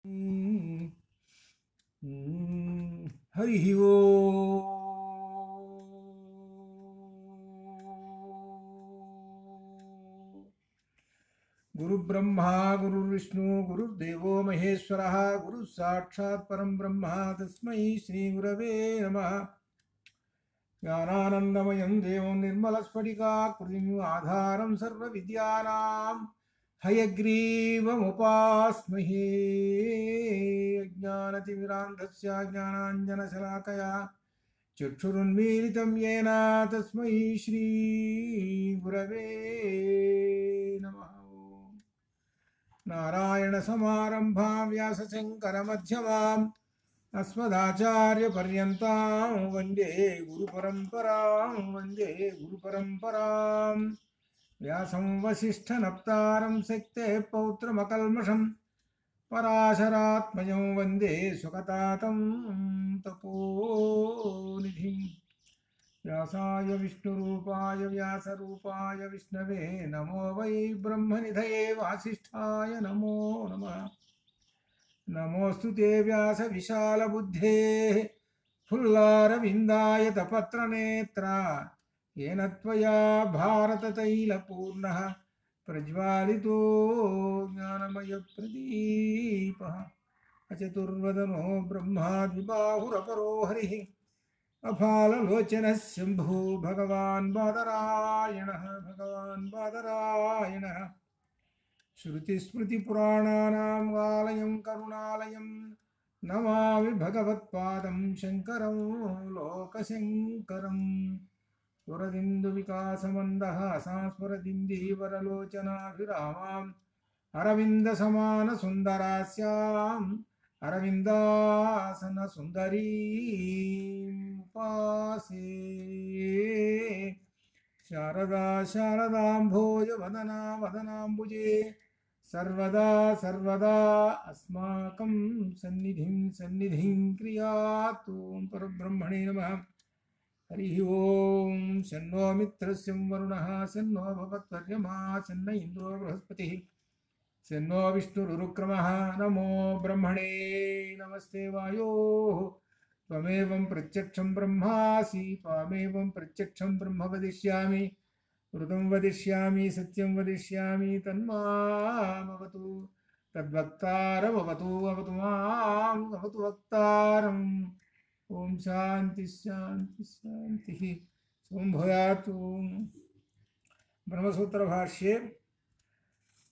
హరి ఓం. గురు బ్రహ్మ గురు విష్ణు గురుర్దేవో మహేశ్వర గురు సాక్షాత్ పరం బ్రహ్మ తస్మై శ్రీ గురవే నమః. జ్ఞానానందమయం దేవం నిర్మలస్ఫటికాకృతిం ఆధారం సర్వ విద్యానాం హయగ్రీవముపాస్మహే. అజ్ఞానతిమిరాంధస్య జ్ఞానాంజనశలాకయా చక్షురున్మీలితం యేన తస్మై శ్రీ గురవే నమః. నారాయణ సమారంభాం వ్యాసశంకరమధ్యమాం అస్మదాచార్యపర్యంతాం వందే గురుపరంపరాం. వ్యాసం వసిష్ఠనప్తారం శక్తే పౌత్రమకల్మషం పరాశరాత్మజం వందే సుఖతాతం తపోనిధిం. వ్యాసాయ విష్ణురూపాయ వ్యాసరూపాయ విష్ణవే నమో వై బ్రహ్మనిధయే వాసిష్ఠాయ నమో నమః. నమోస్తు తే వ్యాస విశాలబుద్ధేః ఫుల్లారవిందాయత పత్రనేత్ర येन त्वया भारततैलपूर्णः प्रज्वालितो ज्ञानमयप्रदीपः. अचतुर्वदनो ब्रह्मा द्विबाहुरपरो हरिः अफाललोचनः शम्भो भगवान् बादरायणः. श्रुतिस्मृतिपुराणानाम् आलयं करुणालयं नमामि भगवत्पादं शङ्करं लोकशङ्करम्. स्फुरदिन्दु विकासमन्दः संस्फुरदिन्दीवरलोचनाभिरामाम् अरविन्दसमानसुन्दरास्याम् अरविन्दासनसुन्दरीम् उपासे. शारदाम्भोजवदना वदनाम्बुजे सर्वदा अस्माकं सन्निधिं क्रियातु. परब्रह्मणे नमः. हरि ओम. शन्नो मित्रस्य वरुणः शन्नो भवत्वर्यमा शन्न इंद्रो बृहस्पतिः शन्नो विष्णुरुक्रमः. नमो ब्रह्मणे नमस्ते वायो त्वमेवं प्रत्यक्षं ब्रह्मासि त्वमेवं प्रत्यक्षं ब्रह्म वदिष्यामि ऋतं वदिष्यामि सत्यं वदिष्यामि तन्मामवतु तद्वक्तारमवतु अवतु माम् अवतु वक्तारम्. ओम शांति शांति शांति सोमभूयात्. ब्रह्मसूत्र भाष्ये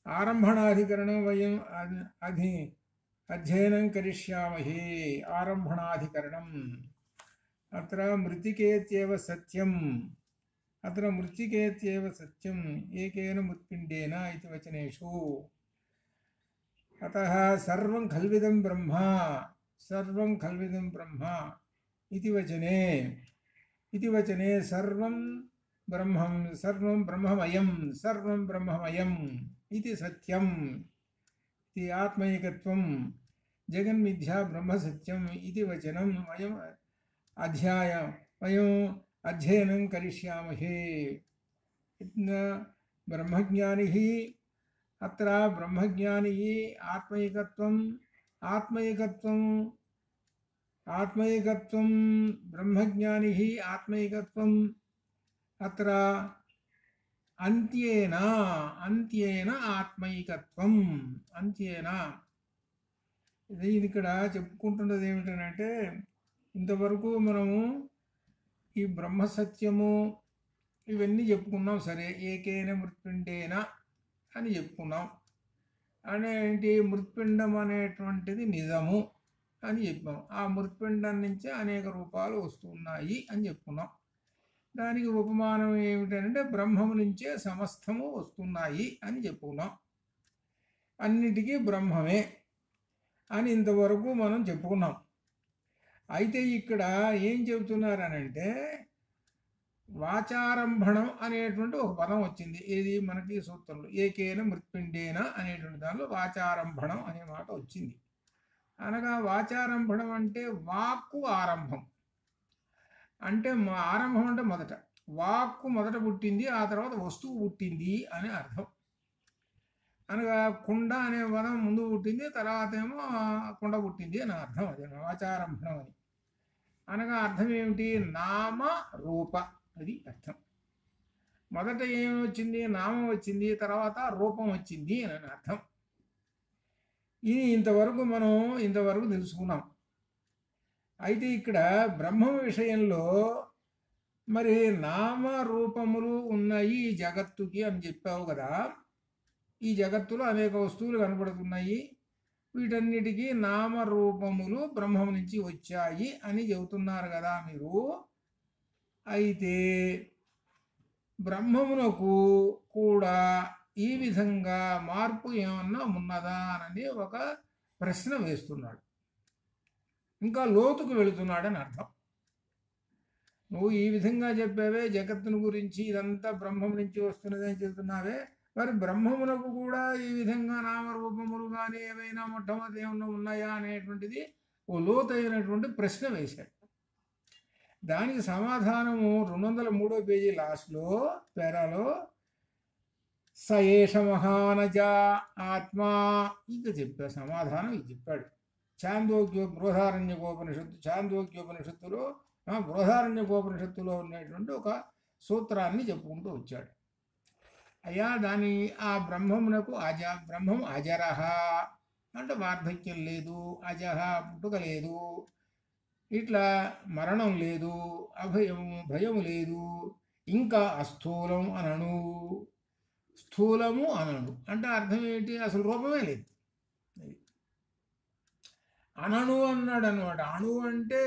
आरम्भणाधिकरणं वयम् अध्ययनं करिष्यामहे. आरम्भणाधिकरणम्. अत्र मृत्तिकेत्येव सत्यम् एकेन मृत्पिण्डेन इति वचनेषु. अतः सर्वं खल्विदं ब्रह्म इति वचने सर्वं ब्रह्ममयम् इति सत्यम् इति आत्मैकत्वं जगन्मिथ्या ब्रह्म सत्यम् इति वचनं वयम् अध्ययनं करिष्यामहे. ब्रह्मज्ञानी अत्र ब्रह्मज्ञानी आत्मैकत्वं ब्रह्मज्ञानी आत्मैकत्वं अत्र अन्त्येन आत्मैकत्वं अन्त्येन. ఇది ఇక్కడ చెప్పుకుంటున్నది ఏమిటంటే ఇంతవరకు మనము ఈ బ్రహ్మసత్యము ఇవన్నీ చెప్పుకున్నాం. సరే, ఏకేన మృత్పిండేన అని చెప్పుకున్నాం. అనేంటి మృత్పిండం అనేటువంటిది నిజము అని చెప్పాం. ఆ మృత్పిండం నుంచి అనేక రూపాలు వస్తున్నాయి అని చెప్పుకున్నాం. దానికి ఉపమానం ఏమిటంటే బ్రహ్మము నుంచే సమస్తము వస్తున్నాయి అని చెప్పుకున్నాం. అన్నిటికీ బ్రహ్మమే అని ఇంతవరకు మనం చెప్పుకున్నాం. అయితే ఇక్కడ ఏం చెబుతున్నారనంటే వాచారంభణం అనేటువంటి ఒక పదం వచ్చింది. ఇది మనకి సూత్రంలో ఏకేన మృత్పిండేన అనేటువంటి దానిలో వాచారంభణం అనే మాట వచ్చింది. అనగా వాచారంభణం అంటే వాక్కు ఆరంభం. అంటే ఆరంభం అంటే మొదట వాక్కు మొదట పుట్టింది, ఆ తర్వాత వస్తువు పుట్టింది అని అర్థం. అనగా కుండ అనే పదం ముందు పుట్టింది, తర్వాత ఏమో కుండ పుట్టింది అని అర్థం. అది వాచారంభణం అని అనగా అర్థం ఏమిటి? నామ రూప, అది అర్థం. మొదట ఏమి వచ్చింది? నామం వచ్చింది, తర్వాత రూపం వచ్చింది అని అర్థం. ఇది ఇంతవరకు తెలుసుకున్నాం. అయితే ఇక్కడ బ్రహ్మం విషయంలో మరి నామరూపములు ఉన్నాయి ఈ జగత్తుకి అని చెప్పావు కదా. ఈ జగత్తులో అనేక వస్తువులు కనబడుతున్నాయి, వీటన్నిటికీ నామరూపములు బ్రహ్మం నుంచి వచ్చాయి అని చెబుతున్నారు కదా మీరు. అయితే బ్రహ్మమునకు కూడా ఈ విధంగా మార్పు ఏమన్నా ఉన్నదా అని ఒక ప్రశ్న వేస్తున్నాడు. ఇంకా లోతుకు వెళుతున్నాడని అర్థం. నువ్వు ఈ విధంగా చెప్పావే జగత్తుని గురించి, ఇదంతా బ్రహ్మం నుంచి వస్తున్నదని చెబుతున్నావే, మరి బ్రహ్మమునకు కూడా ఈ విధంగా నామరూపములు కానీ ఏమైనా మొట్టమొదటి ఏమన్నా ఉన్నాయా అనేటువంటిది ఓ లోతైనటువంటి ప్రశ్న వేశాడు. దానికి సమాధానము 203వ పేజీ లాస్ట్లో పేరాలో సయేష మహానజ ఆత్మా ఇంకా చెప్పాడు. సమాధానం ఇది చెప్పాడు. చాందోగ్యోపనిషత్తులో బృహదారణ్యకోపనిషత్తులో ఉన్నటువంటి ఒక సూత్రాన్ని చెప్పుకుంటూ వచ్చాడు. అయ్యా ఆ బ్రహ్మమునకు బ్రహ్మం అజరహ అంటే వార్ధక్యం లేదు, అజహ పుట్టుక లేదు, ఇట్లా మరణం లేదు, భయము లేదు, ఇంకా అస్థూలం అనను. స్థూలము అనను అంటే అర్థం ఏంటి? అసలు రూపమే లేదు. అనను అన్నాడు అనమాట. అణు అంటే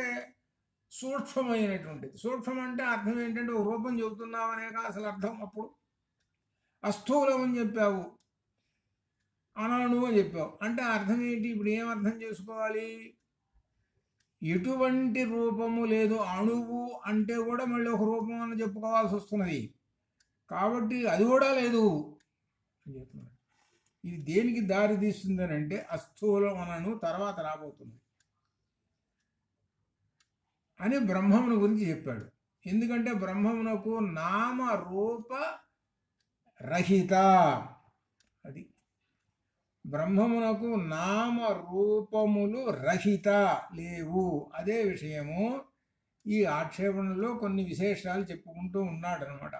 సూక్ష్మమైనటువంటిది. సూక్ష్మం అంటే అర్థం ఏంటంటే ఓ రూపం చెబుతున్నావనే అసలు అర్థం. అప్పుడు అస్థూలం అని చెప్పావు, అనను అని చెప్పావు అంటే అర్థం ఏంటి? ఇప్పుడు ఏం అర్థం చేసుకోవాలి? ఎటువంటి రూపము లేదు. అణువు అంటే కూడా మళ్ళీ ఒక రూపం అని చెప్పుకోవాల్సి వస్తున్నది, కాబట్టి అది కూడా లేదు అని చెప్తున్నాడు. ఇది దేనికి దారి తీస్తుందని అంటే అస్థూలం అనను తర్వాత రాబోతుంది అని బ్రహ్మమును గురించి చెప్పాడు. ఎందుకంటే బ్రహ్మమునకు నామ రూప రహిత, అది బ్రహ్మమునకు నామ రూపములు రహిత లేవు. అదే విషయము ఈ ఆక్షేపణలో కొన్ని విశేషాలు చెప్పుకుంటూ ఉన్నాడు అనమాట.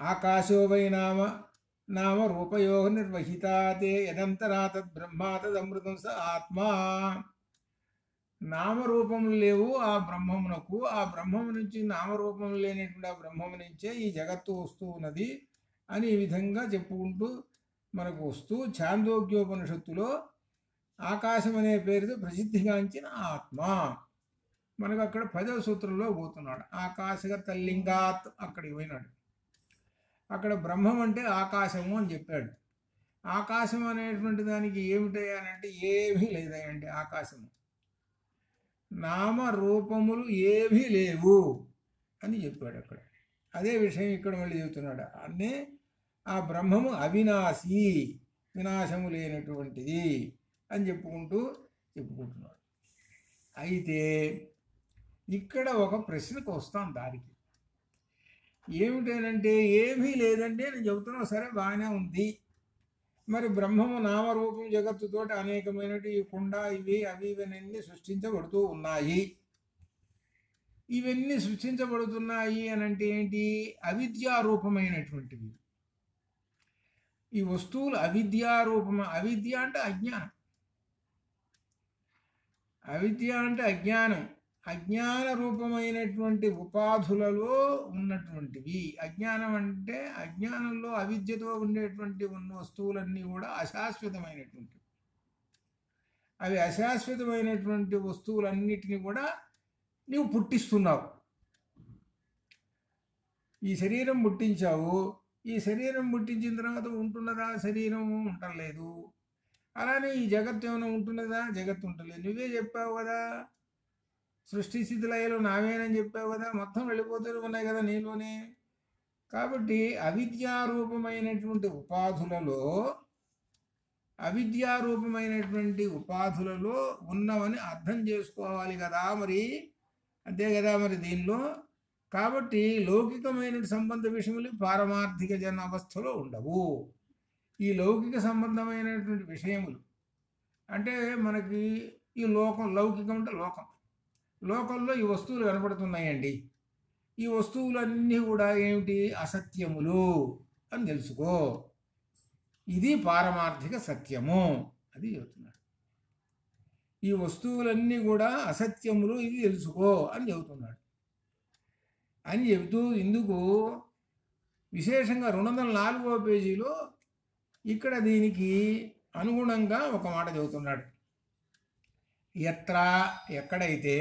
ఆకాశో వై నామ రూపయో నిర్వహితాతే యదంతరా తద్ బ్రహ్మ తదమృతం స ఆత్మా. నామరూపములు లేవు ఆ బ్రహ్మమునకు, ఆ బ్రహ్మము నుంచి నామరూపములు లేనటువంటి ఆ బ్రహ్మము నుంచే ఈ జగత్తు వస్తూ ఉన్నది అని ఈ విధంగా చెప్పుకుంటూ మనకు వస్తూ ఛాందోగ్యోపనిషత్తులో ఆకాశం అనే పేరుతో ప్రసిద్ధిగాంచిన ఆత్మ మనకు అక్కడ 10వ సూత్రంలో పోతున్నాడు. ఆకాశగత లింగాత్ అక్కడికి పోయినాడు. అక్కడ బ్రహ్మం అంటే ఆకాశము అని చెప్పాడు. ఆకాశం అనేటువంటి దానికి ఏమిటంటే ఏమీ లేదంటే ఆకాశము నామరూపములు ఏమీ లేవు అని చెప్పాడు అక్కడ. అదే విషయం ఇక్కడ మళ్ళీ చెబుతున్నాడు. అన్నే ఆ బ్రహ్మము అవినాశి, వినాశము లేనటువంటిది అని చెప్పుకుంటున్నాడు. అయితే ఇక్కడ ఒక ప్రశ్నకు వస్తాం దారికి. ఏమిటనంటే ఏమీ లేదంటే నేను చెబుతున్నా, సరే బాగానే ఉంది. మరి బ్రహ్మము నామరూపం జగత్తుతోటి అనేకమైనటువంటి ఈ కుండ ఇవి అవి ఇవన్నీ సృష్టించబడుతూ ఉన్నాయి. ఇవన్నీ సృష్టించబడుతున్నాయి అని అంటే ఏంటి? అవిద్యారూపమైనటువంటివి ఈ వస్తువులు. అవిద్యారూపమ, అవిద్య అంటే అజ్ఞానం, అవిద్య అంటే అజ్ఞానం. అజ్ఞాన రూపమైనటువంటి ఉపాధులలో ఉన్నటువంటివి. అజ్ఞానం అంటే అజ్ఞానంలో అవిద్యతో ఉండేటువంటి ఉన్న వస్తువులన్నీ కూడా అశాశ్వతమైనటువంటివి. అవి అశాశ్వతమైనటువంటి వస్తువులన్నిటినీ కూడా నీవు పుట్టిస్తున్నావు. ఈ శరీరం పుట్టించావు, ఈ శరీరం పుట్టించిన తర్వాత ఉంటున్నదా? శరీరము ఉండలేదు. అలానే ఈ జగత్తు ఏమైనా ఉంటున్నదా? జగత్తు ఉండలేదు. నువ్వే చెప్పావు కదా, సృష్టి స్థితి లయలు నావేనని చెప్పావు కదా, మొత్తం వెళ్ళిపోతూ ఉన్నాయి కదా నీలోనే. కాబట్టి అవిద్యారూపమైనటువంటి ఉపాధులలో ఉన్నవని అర్థం చేసుకోవాలి కదా మరి. అంతే కదా మరి దీనిలో. కాబట్టి లౌకికమైన సంబంధ విషయములు పారమార్థిక జన అవస్థలో ఉండవు. ఈ లౌకిక సంబంధమైనటువంటి విషయములు అంటే మనకి ఈ లోకం, లౌకికం అంటే లోకం, లోకంలో ఈ వస్తువులు కనపడుతున్నాయండి. ఈ వస్తువులన్నీ కూడా ఏమిటి? అసత్యములు అని తెలుసుకో. ఇది పారమార్థిక సత్యము అది చెబుతున్నాడు. ఈ వస్తువులన్నీ కూడా అసత్యములు, ఇది తెలుసుకో అని చెబుతున్నాడు. అని చెబుతూ ఇందుకు విశేషంగా 204వ పేజీలో ఇక్కడ దీనికి అనుగుణంగా ఒక మాట చెబుతున్నాడు. యత్ర ఎక్కడైతే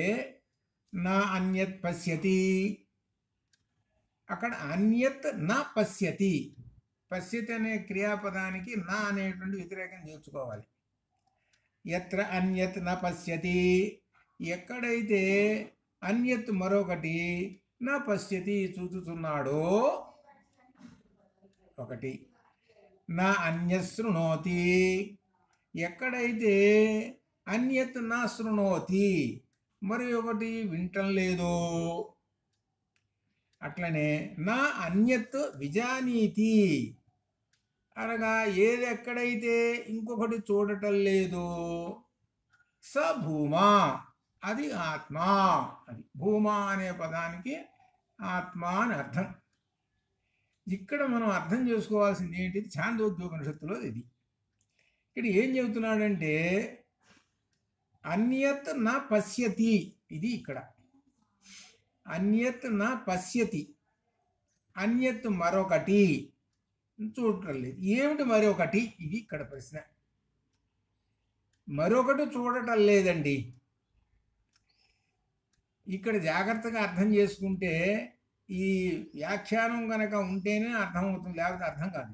నా అన్యత్ పశ్యతి, అక్కడ అన్యత్ నా పశ్యతి, పశ్యతి అనే క్రియాపదానికి నా అనేటువంటి వ్యతిరేకం చేర్చుకోవాలి. యత్ర అన్యత్ నా పశ్యతి, ఎక్కడైతే అన్యత్ మరొకటి నా పశ్యతి చూచుతున్నాడో ఒకటి. నా అన్యత్ శృణోతి, ఎక్కడైతే అన్యత్ నా శృణోతి మరి ఒకటి వింటం లేదో. అట్లనే నా అన్యత్ విజానీతి అనగా ఏది ఎక్కడైతే ఇంకొకటి చూడటం లేదో స భూమా, అది ఆత్మ. అది భూమా అనే పదానికి ఆత్మ అని అర్థం. ఇక్కడ మనం అర్థం చేసుకోవాల్సింది ఏంటిది? ఛాందోగ్యోపనిషత్తులో ఇది. ఇక్కడ ఏం చెబుతున్నాడంటే అన్యత్ నా పశ్యతి, ఇది ఇక్కడ అన్యత్ నా పశ్యతి, అన్యత్ మరొకటి చూడటం లేదు. ఏమిటి మరొకటి? ఇది ఇక్కడ ప్రశ్న. మరొకటి చూడటం లేదండి. ఇక్కడ జాగ్రత్తగా అర్థం చేసుకుంటే ఈ వ్యాఖ్యానం కనుక ఉంటేనే అర్థమవుతుంది, లేకపోతే అర్థం కాదు.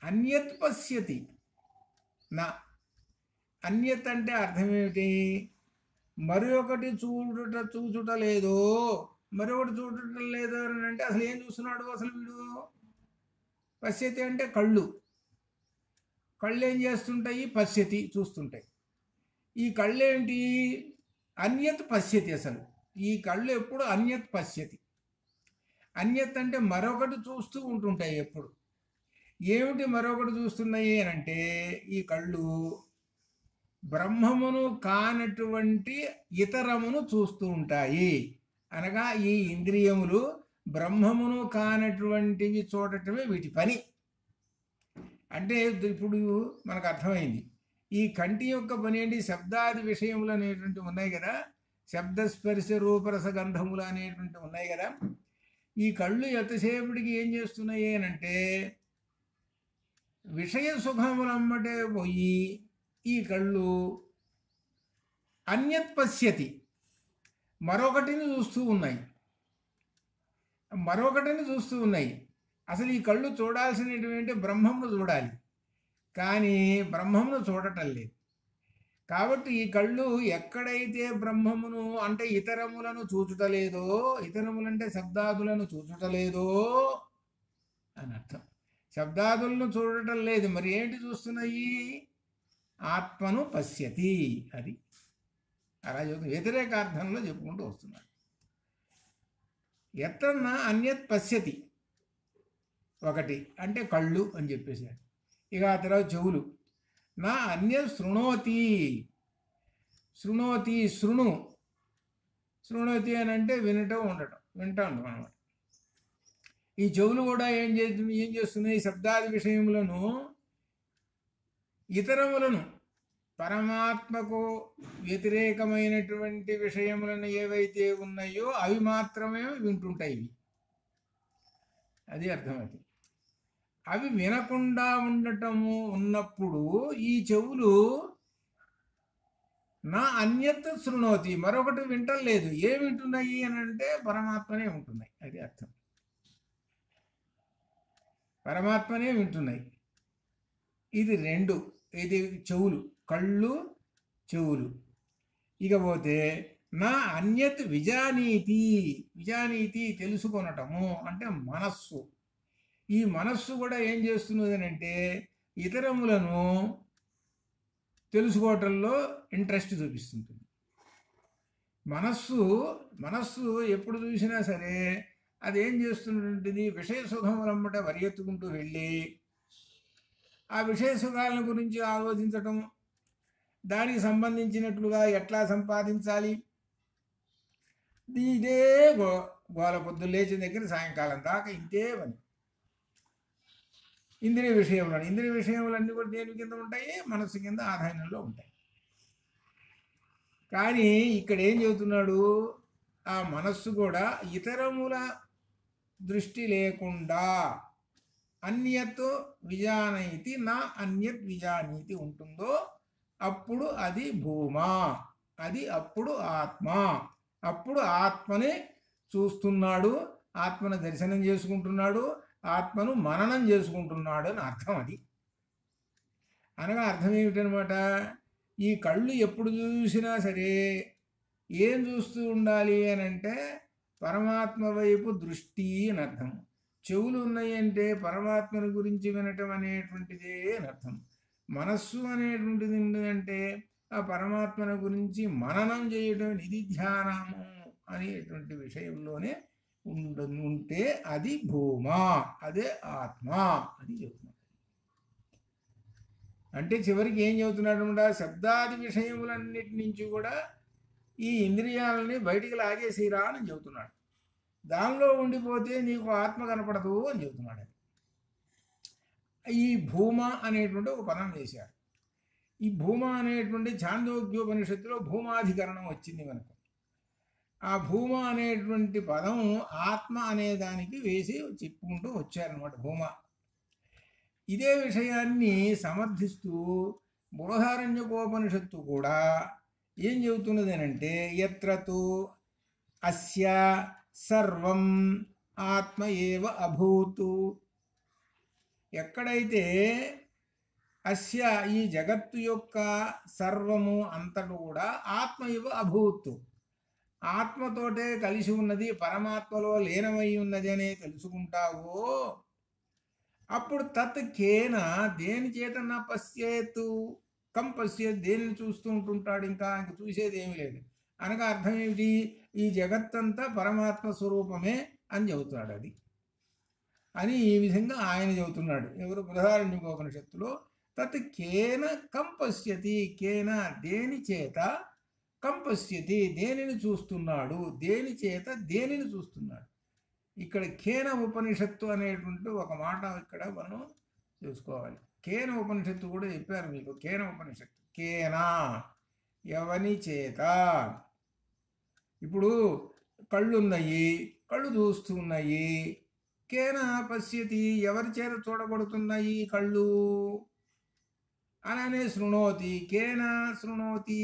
అన్యత్ పశ్యతి నా, అన్యత్ అంటే అర్థం ఏమిటి? మరొకటి చూచుట లేదు, మరొకటి చూడటం లేదు అని అంటే అసలు ఏం చూస్తున్నాడు అసలు వీడు? పశ్యతి అంటే కళ్ళు, కళ్ళు ఏం చేస్తుంటాయి? పశ్యతి చూస్తుంటాయి. ఈ కళ్ళు ఏంటి? అన్యత్ పశ్యతి. అసలు ఈ కళ్ళు ఎప్పుడు అన్యత్ పశ్యతి. అన్యత్ అంటే మరొకటి చూస్తూ ఉంటుంటాయి ఎప్పుడు. ఏమిటి మరొకటి చూస్తున్నాయి అని అంటే ఈ కళ్ళు బ్రహ్మమును కానటువంటి ఇతరమును చూస్తూ ఉంటాయి. అనగా ఈ ఇంద్రియములు బ్రహ్మమును కానటువంటివి చూడటమే వీటి పని. అంటే ఇప్పుడు మనకు అర్థమైంది. ఈ కంటి యొక్క పని ఏంటి? శబ్దాది విషయములు అనేటువంటివి ఉన్నాయి కదా, శబ్దస్పర్శ రూపరస గంధములు అనేటువంటివి ఉన్నాయి కదా. ఈ కళ్ళు ఎంతసేపటికి ఏం చేస్తున్నాయి అని అంటే విషయ సుఖములమ్మటే పోయి ఈ కళ్ళు అన్యత్ పశ్యతి, మరొకటిని చూస్తూ ఉన్నాయి, మరొకటిని చూస్తూ ఉన్నాయి. అసలు ఈ కళ్ళు చూడాల్సినటువంటి బ్రహ్మమును చూడాలి, కానీ బ్రహ్మమును చూడటం లేదు. కాబట్టి ఈ కళ్ళు ఎక్కడైతే బ్రహ్మమును అంటే ఇతరములను చూచుటలేదో, ఇతరములంటే శబ్దాదులను చూచుటలేదో అని అర్థం. శబ్దాదులను చూడటం లేదు, మరి ఏంటి చూస్తున్నాయి? ఆత్మను పశ్యతి. అది అలా చెబుతుంది, వ్యతిరేకార్థంలో చెప్పుకుంటూ వస్తున్నాడు. ఎత్తన్న అన్యత్ పశ్యతి ఒకటి అంటే కళ్ళు అని చెప్పేసాడు. ఇక ఆ తర్వాత చెవులు. నా అన్యత్ శృణోతి, శృణోతి శృణు, శృణోతి అని అంటే వినటం ఉండటం, వింటా ఉండటం అనమాట. ఈ చెవులు కూడా ఏం చేస్తున్నాయి? శబ్దాది విషయములను, ఇతరములను, పరమాత్మకు వ్యతిరేకమైనటువంటి విషయములను ఏవైతే ఉన్నాయో అవి మాత్రమే వింటుంటాయి. అది అర్థమవుతుంది. అవి వినకుండా ఉండటము ఉన్నప్పుడు ఈ చెవులు నా అన్యత్ శృణోతి, మరొకటి వింటలేదు. ఏమి వింటున్నాయి అని అంటే పరమాత్మనే ఉంటున్నాయి. అది అర్థం, పరమాత్మనే వింటున్నాయి. ఇది రెండు. ఇది చెవులు, కళ్ళు చెవులు. ఇకపోతే నా అన్యత్ విజానీతి, విజానీతి తెలుసుకొనటము అంటే మనస్సు. ఈ మనస్సు కూడా ఏం చేస్తున్నది అంటే ఇతరములను తెలుసుకోవటంలో ఇంట్రెస్ట్ చూపిస్తుంటుంది. మనస్సు ఎప్పుడు చూసినా సరే అది ఏం చేస్తున్నటువంటిది? విషయ సుఖములమ్మట పరిగెత్తుకుంటూ వెళ్ళి ఆ విషయ సుఖాలను గురించి ఆలోచించటం, దానికి సంబంధించినట్లుగా ఎట్లా సంపాదించాలి, ఇదే గోల పొద్దు లేచిన దగ్గర సాయంకాలం దాకా ఇంతే పని. ఇంద్రియ విషయములన్నీ కూడా దేని కింద ఉంటాయి? మనస్సు కింద ఆధీనంలో ఉంటాయి. కానీ ఇక్కడ ఏం చెబుతున్నాడు? ఆ మనస్సు కూడా ఇతరముల దృష్టి లేకుండా అన్యత్ విజానీతి నా అన్యత్ విజానీతి ఉంటుందో అప్పుడు అది భూమా, అది అప్పుడు ఆత్మ. అప్పుడు ఆత్మని చూస్తున్నాడు, ఆత్మను దర్శనం చేసుకుంటున్నాడు, ఆత్మను మననం చేసుకుంటున్నాడు అని అర్థం. అది అనగా అర్థం ఏమిటనమాట? ఈ కళ్ళు ఎప్పుడు చూసినా సరే ఏం చూస్తూ ఉండాలి అని అంటే పరమాత్మ వైపు దృష్టి అని అర్థం. చెవులు ఉన్నాయి అంటే పరమాత్మని గురించి వినటం అనేటువంటిదే అని అర్థం. మనస్సు అనేటువంటిది అంటే ఆ పరమాత్మని గురించి మననం చేయడం, నిధిధ్యానము అనేటువంటి విషయంలోనే ఉంటే అది భూమా, అదే ఆత్మ అని చెబుతున్నాడు. అంటే చివరికి ఏం చెబుతున్నాడు? శబ్దాది విషయములన్నిటి నుంచి కూడా ఈ ఇంద్రియాలని బయటికి లాగేసిరా అని చెబుతున్నాడు. దానిలో ఉండిపోతే నీకు ఆత్మ కనపడదు అని చెబుతున్నాడు. ఈ భూమ అనేటువంటి ఒక పదం వేశారు. ఈ భూమ అనేటువంటి ఛాందోగ్యోపనిషత్తులో భూమాధికరణం వచ్చింది మనకు. ఆ భూమ అనేటువంటి పదం ఆత్మ అనే దానికి వేసి చెప్పుకుంటూ వచ్చారనమాట. భూమ ఇదే విషయాన్ని సమర్థిస్తూ బృహదారణ్యకోపనిషత్తు కూడా ఏం చెబుతున్నది అంటే యత్రతు అస్య సర్వం ఆత్మ ఏవ అభూతు, ఎక్కడైతే అస్య ఈ జగత్తు యొక్క సర్వము అంతటా కూడా ఆత్మ ఇవ అభూత్, ఆత్మతోటే కలిసి ఉన్నది, పరమాత్మలో లీనమై ఉన్నది అనే తెలుసుకుంటావో అప్పుడు తత్ కేన దేని చేత నా పశ్యేతు కం పశ్యేత్, దేనిని చూస్తూ ఉంటుంటాడు, ఇంకా చూసేది ఏమీ లేదు. అనగా అర్థం ఏమిటి? ఈ జగత్తంతా పరమాత్మ స్వరూపమే అని చెబుతున్నాడు. అది అని ఈ విధంగా ఆయన చెబుతున్నాడు. ఎవరు? బృహదారణ్యకోపనిషత్తులో తత్ కేన కం పశ్యతి, కేన దేని చేత, కం పశ్యతి దేనిని చూస్తున్నాడు, దేని చేత దేనిని చూస్తున్నాడు. ఇక్కడ కేన ఉపనిషత్తు అనేటువంటి ఒక మాట ఇక్కడ మనం చూసుకోవాలి. కేన ఉపనిషత్తు కూడా చెప్పారు మీకు. కేన ఉపనిషత్తు కేనా ఎవని చేత. ఇప్పుడు కళ్ళు ఉన్నాయి, కళ్ళు చూస్తున్నాయి. కేన పశ్యతి ఎవరి చేత చూడబడుతున్నాయి కళ్ళు? అలానే శృణోతి, కేన శృణోతి.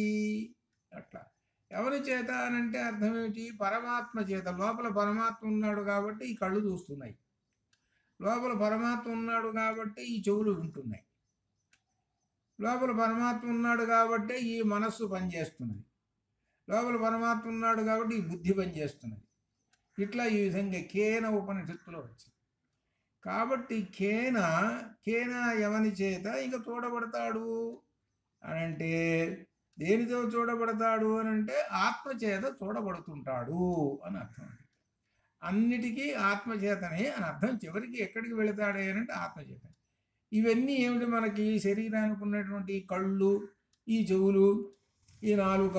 అట్లా ఎవరి చేత అనంటే అర్థం ఏమిటి? పరమాత్మ చేత. లోపల పరమాత్మ ఉన్నాడు కాబట్టి ఈ కళ్ళు చూస్తున్నాయి, లోపల పరమాత్మ ఉన్నాడు కాబట్టి ఈ చెవులు వింటున్నాయి, లోపల పరమాత్మ ఉన్నాడు కాబట్టి ఈ మనస్సు పనిచేస్తున్నది, లోపల పరమాత్మ ఉన్నాడు కాబట్టి ఈ బుద్ధి పనిచేస్తున్నది. ఇట్లా ఈ విధంగా కేన ఉపనిషత్తులో వచ్చింది. కాబట్టి కేన ఎవని చేత ఇంకా చూడబడతాడు అనంటే దేనితో చూడబడతాడు అనంటే ఆత్మచేత చూడబడుతుంటాడు అని అర్థం. అన్నిటికీ ఆత్మచేతనే అని అర్థం. చివరికి ఎక్కడికి వెళతాడే అనంటే ఆత్మచేత. ఇవన్నీ ఏమిటి? మనకి శరీరానికి ఉన్నటువంటి కళ్ళు, ఈ చెవులు, ఈ నాలుక,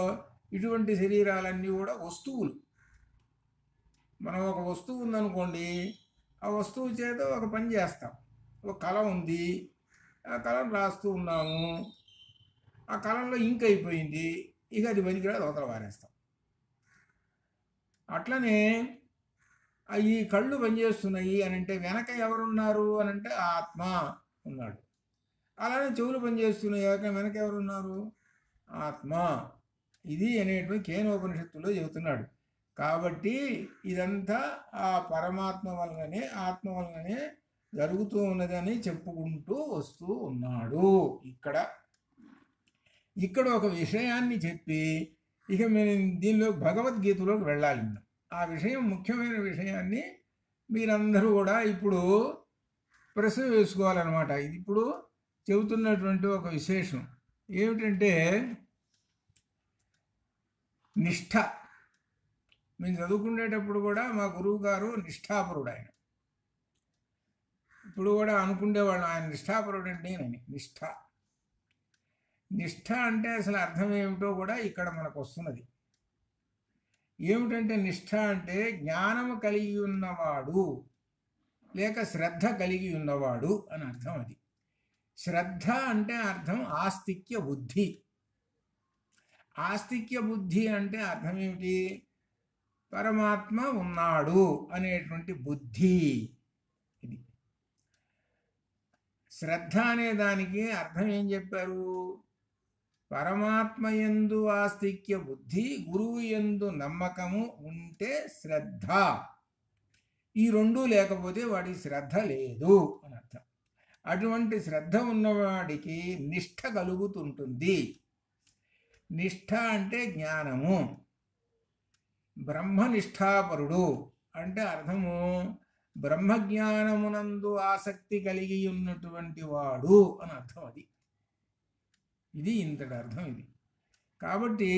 ఇటువంటి శరీరాలన్నీ కూడా వస్తువులు. మనం ఒక వస్తువు ఉందనుకోండి, ఆ వస్తువు చేత ఒక పని చేస్తాం. ఒక కలం ఉంది, ఆ కలం రాస్తూ ఉన్నాము, ఆ కలంలో ఇంక్ అయిపోయింది, ఇక అది పనికిరాదు, అవతల వారేస్తాం. అట్లనే ఈ కళ్ళు పనిచేస్తున్నాయి అని అంటే వెనక ఎవరున్నారు అనంటే ఆత్మ ఉన్నాడు. అలానే చెవులు పనిచేస్తున్నాయి, వెనక ఎవరున్నారు? ఆత్మ. ఇది అనేటువంటి కేనోపనిషత్తులో చెబుతున్నాడు. కాబట్టి ఇదంతా ఆ పరమాత్మ వలననే, ఆత్మ వలననే జరుగుతూ ఉన్నదని చెప్పుకుంటూ వస్తూ ఉన్నాడు. ఇక్కడ ఒక విషయాన్ని చెప్పి ఇక మేము దీనిలో భగవద్గీతలోకి వెళ్ళాలి. ఆ విషయం, ముఖ్యమైన విషయాన్ని మీరందరూ కూడా ఇప్పుడు ప్రశ్న వేసుకోవాలన్నమాట. ఇది ఇప్పుడు చెబుతున్నటువంటి ఒక విశేషం ఏమిటంటే నిష్ఠ. మేము చదువుకునేటప్పుడు కూడా మా గురువు గారు నిష్ఠాపరుడు. ఆయన ఇప్పుడు కూడా అనుకునేవాళ్ళు ఆయన నిష్ఠాపరుడు అంటే అని. నిష్ఠ అంటే అసలు అర్థం ఏమిటో కూడా ఇక్కడ మనకు వస్తున్నది. ఏమిటంటే నిష్ఠ అంటే జ్ఞానము కలిగి ఉన్నవాడు లేక శ్రద్ధ కలిగి ఉన్నవాడు అని అర్థం. అది శ్రద్ధ అంటే అర్థం ఆస్తిక్య బుద్ధి. ఆస్తిక్య బుద్ధి అంటే అర్థం ఏమిటి? పరమాత్మ ఉన్నాడు అనేటువంటి బుద్ధి. ఇది శ్రద్ధ అనే దానికి అర్థం ఏం చెప్పారు? పరమాత్మ యందు ఆస్తిక్య బుద్ధి, గురువు యందు నమ్మకము ఉంటే శ్రద్ధ. ఈ రెండూ లేకపోతే వాడికి శ్రద్ధ లేదు అని అర్థం. అటువంటి శ్రద్ధ ఉన్నవాడికి నిష్ఠ కలుగుతుంటుంది. నిష్ఠ అంటే జ్ఞానము. బ్రహ్మనిష్ఠాపరుడు అంటే అర్థము బ్రహ్మజ్ఞానమునందు ఆసక్తి కలిగి ఉన్నటువంటి వాడు అని అర్థం. ఇది ఇంతటి అర్థం. ఇది కాబట్టి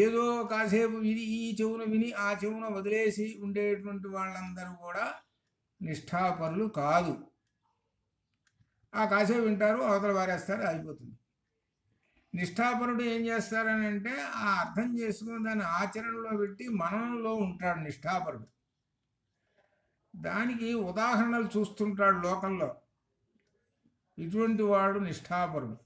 ఏదో కాసేపు ఈ చెవున విని ఆ చెవున వదిలేసి ఉండేటువంటి వాళ్ళందరూ కూడా నిష్ఠాపరులు కాదు. ఆ కాసేపు వింటారు, అవతల వారేస్తారు, అయిపోతుంది. నిష్ఠాపరుడు ఏం చేస్తారని అంటే ఆ అర్థం చేసుకుని దాన్ని ఆచరణలో పెట్టి మనలో ఉంటాడు నిష్ఠాపరుడు. దానికి ఉదాహరణలు చూస్తుంటాడు లోకంలో. ఇటువంటి వాడు నిష్ఠాపరుడు.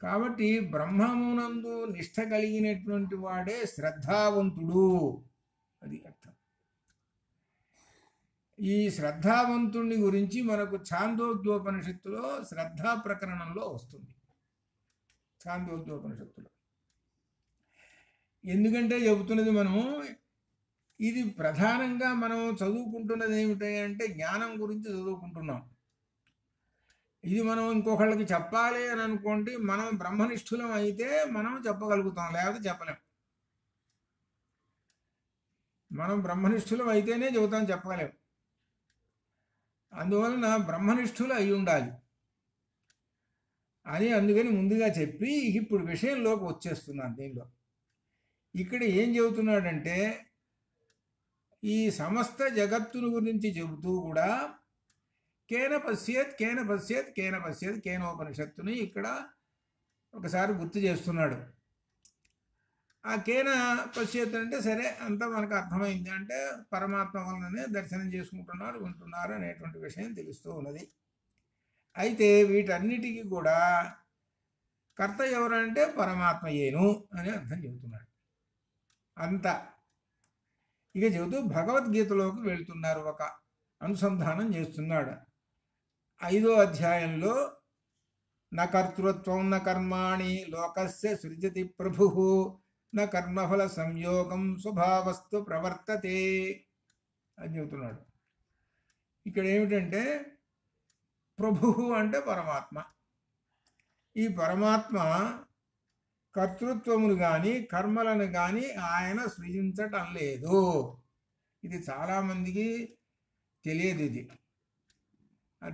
కాబట్టి బ్రహ్మమునందు నిష్ఠ కలిగినటువంటి వాడే శ్రద్ధావంతుడు. అది అర్థం. ఈ శ్రద్ధావంతుని గురించి మనకు ఛాందోగ్యోపనిషత్తులో శ్రద్ధా ప్రకరణంలో వస్తుంది. ఛాందోగ్యోపనిషత్తులో ఎందుకంటే చెబుతున్నది మనము ఇది ప్రధానంగా మనం చదువుకుంటున్నది ఏమిటి అంటే జ్ఞానం గురించి చదువుకుంటున్నాం. ఇది మనం ఇంకొకళ్ళకి చెప్పాలి అని అనుకోండి, మనం బ్రహ్మనిష్ఠులం అయితే మనం చెప్పగలుగుతాం, లేకపోతే చెప్పలేం. మనం బ్రహ్మనిష్ఠులం అయితేనే చెబుతాం, చెప్పగలేం. అందువలన బ్రహ్మనిష్ఠులు అయి ఉండాలి అని అందుకని ముందుగా చెప్పి ఇప్పుడు విషయంలోకి వచ్చేస్తున్నాను. దీనిలో ఇక్కడ ఏం చెబుతున్నాడంటే ఈ సమస్త జగత్తును గురించి చెబుతూ కూడా కేన పశ్యేత్ కేన పశ్యేత్ కేన పశ్యేత్ కేనోపనిషత్తుని ఇక్కడ ఒకసారి గుర్తు చేస్తున్నాడు. ఆ కేన పశ్యేత్ అంటే సరే అంతా మనకు అర్థమైంది, అంటే పరమాత్మ వలననే దర్శనం చేసుకుంటున్నారు, వింటున్నారు అనేటువంటి విషయం తెలుస్తూ ఉన్నది. అయితే వీటన్నిటికీ కూడా కర్త ఎవరంటే పరమాత్మయేను అని అర్థం చెబుతున్నాడు. అంతా ఇక చెబుతూ భగవద్గీతలోకి వెళ్తున్నారు, ఒక అనుసంధానం చేస్తున్నాడు. 5వ అధ్యాయంలో న కర్తృత్వం న కర్మాణి లోకస్య సృజతి ప్రభుః న కర్మఫల సంయోగం స్వభావస్తు ప్రవర్తతే అని చెబుతున్నాడు. ఇక్కడ ఏమిటంటే ప్రభుః అంటే పరమాత్మ. ఈ పరమాత్మ కర్తృత్వమును కానీ కర్మలను కానీ ఆయన సృజించటం లేదు. ఇది చాలామందికి తెలియదు. ఇది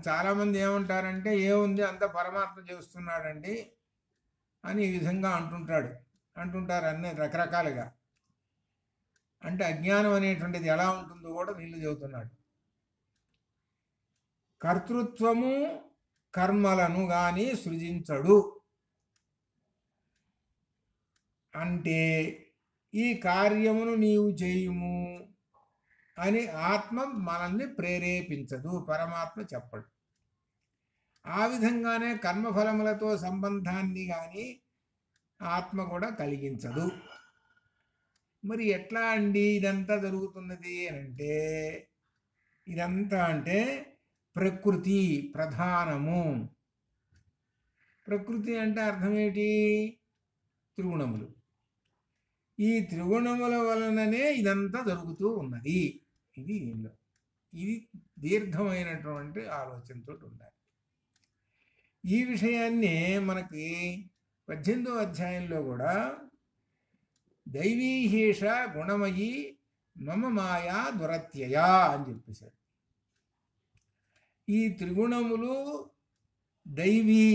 చాలామంది ఏమంటారంటే ఏముంది అంత పరమాత్మ చేస్తున్నాడండి అని ఈ విధంగా అంటుంటారు అన్ని రకరకాలుగా. అంటే అజ్ఞానం అనేటువంటిది ఎలా ఉంటుందో కూడా వీళ్ళు చెబుతున్నాడు. కర్తృత్వము కర్మలను కానీ సృజించడు. అంటే ఈ కార్యమును నీవు చేయుము అని ఆత్మ మనల్ని ప్రేరేపించదు, పరమాత్మ చెప్పడు. ఆ విధంగానే కర్మఫలములతో సంబంధాన్ని కానీ ఆత్మ కూడా కలిగించదు. మరి ఎట్లా అండి ఇదంతా జరుగుతున్నది అని అంటే ఇదంతా అంటే ప్రకృతి ప్రధానము. ప్రకృతి అంటే అర్థం ఏంటి? త్రిగుణములు. ఈ త్రిగుణముల వలననే ఇదంతా జరుగుతూ ఉన్నది. ఇది దీర్ఘమైనటువంటి ఆలోచనతో ఉండాలి. ఈ విషయాన్ని మనకి 18వ అధ్యాయంలో కూడా దైవీహేష గుణమయి మమ మాయా దురత్యయా అని చెప్పేశాడు. ఈ త్రిగుణములు దైవీ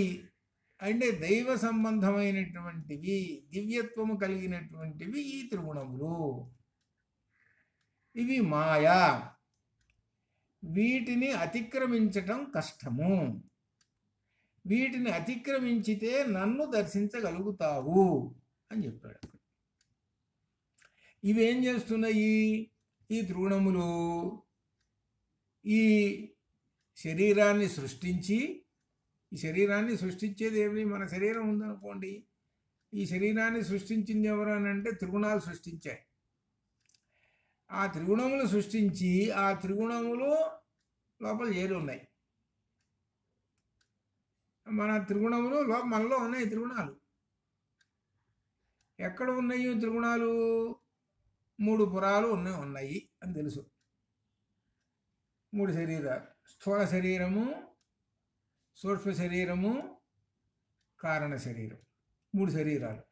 అంటే దైవ సంబంధమైనటువంటివి, దివ్యత్వము కలిగినటువంటివి ఈ త్రిగుణములు. ఇవి మాయా. వీటిని అతిక్రమించటం కష్టము. వీటిని అతిక్రమించితే నన్ను దర్శించగలుగుతావు అని చెప్పాడు. ఇవేం చేస్తున్నాయి? ఈ త్రిగుణములు ఈ శరీరాన్ని సృష్టించి, ఈ శరీరాన్ని సృష్టించేది ఏమి? మన శరీరం ఉందనుకోండి, ఈ శరీరాన్ని సృష్టించింది ఎవరు అని అంటే త్రిగుణాలు సృష్టించాయి. ఆ త్రిగుణములు సృష్టించి ఆ త్రిగుణములు లోపల ఏలు ఉన్నాయి. మన త్రిగుణములు మనలో ఉన్నాయి. త్రిగుణాలు ఎక్కడ ఉన్నాయి? త్రిగుణాలు 3 పురాలు ఉన్నాయి అని తెలుసు. 3 శరీరాలు: స్థూల శరీరము, సూక్ష్మ శరీరము, కారణ శరీరం. 3 శరీరాలు.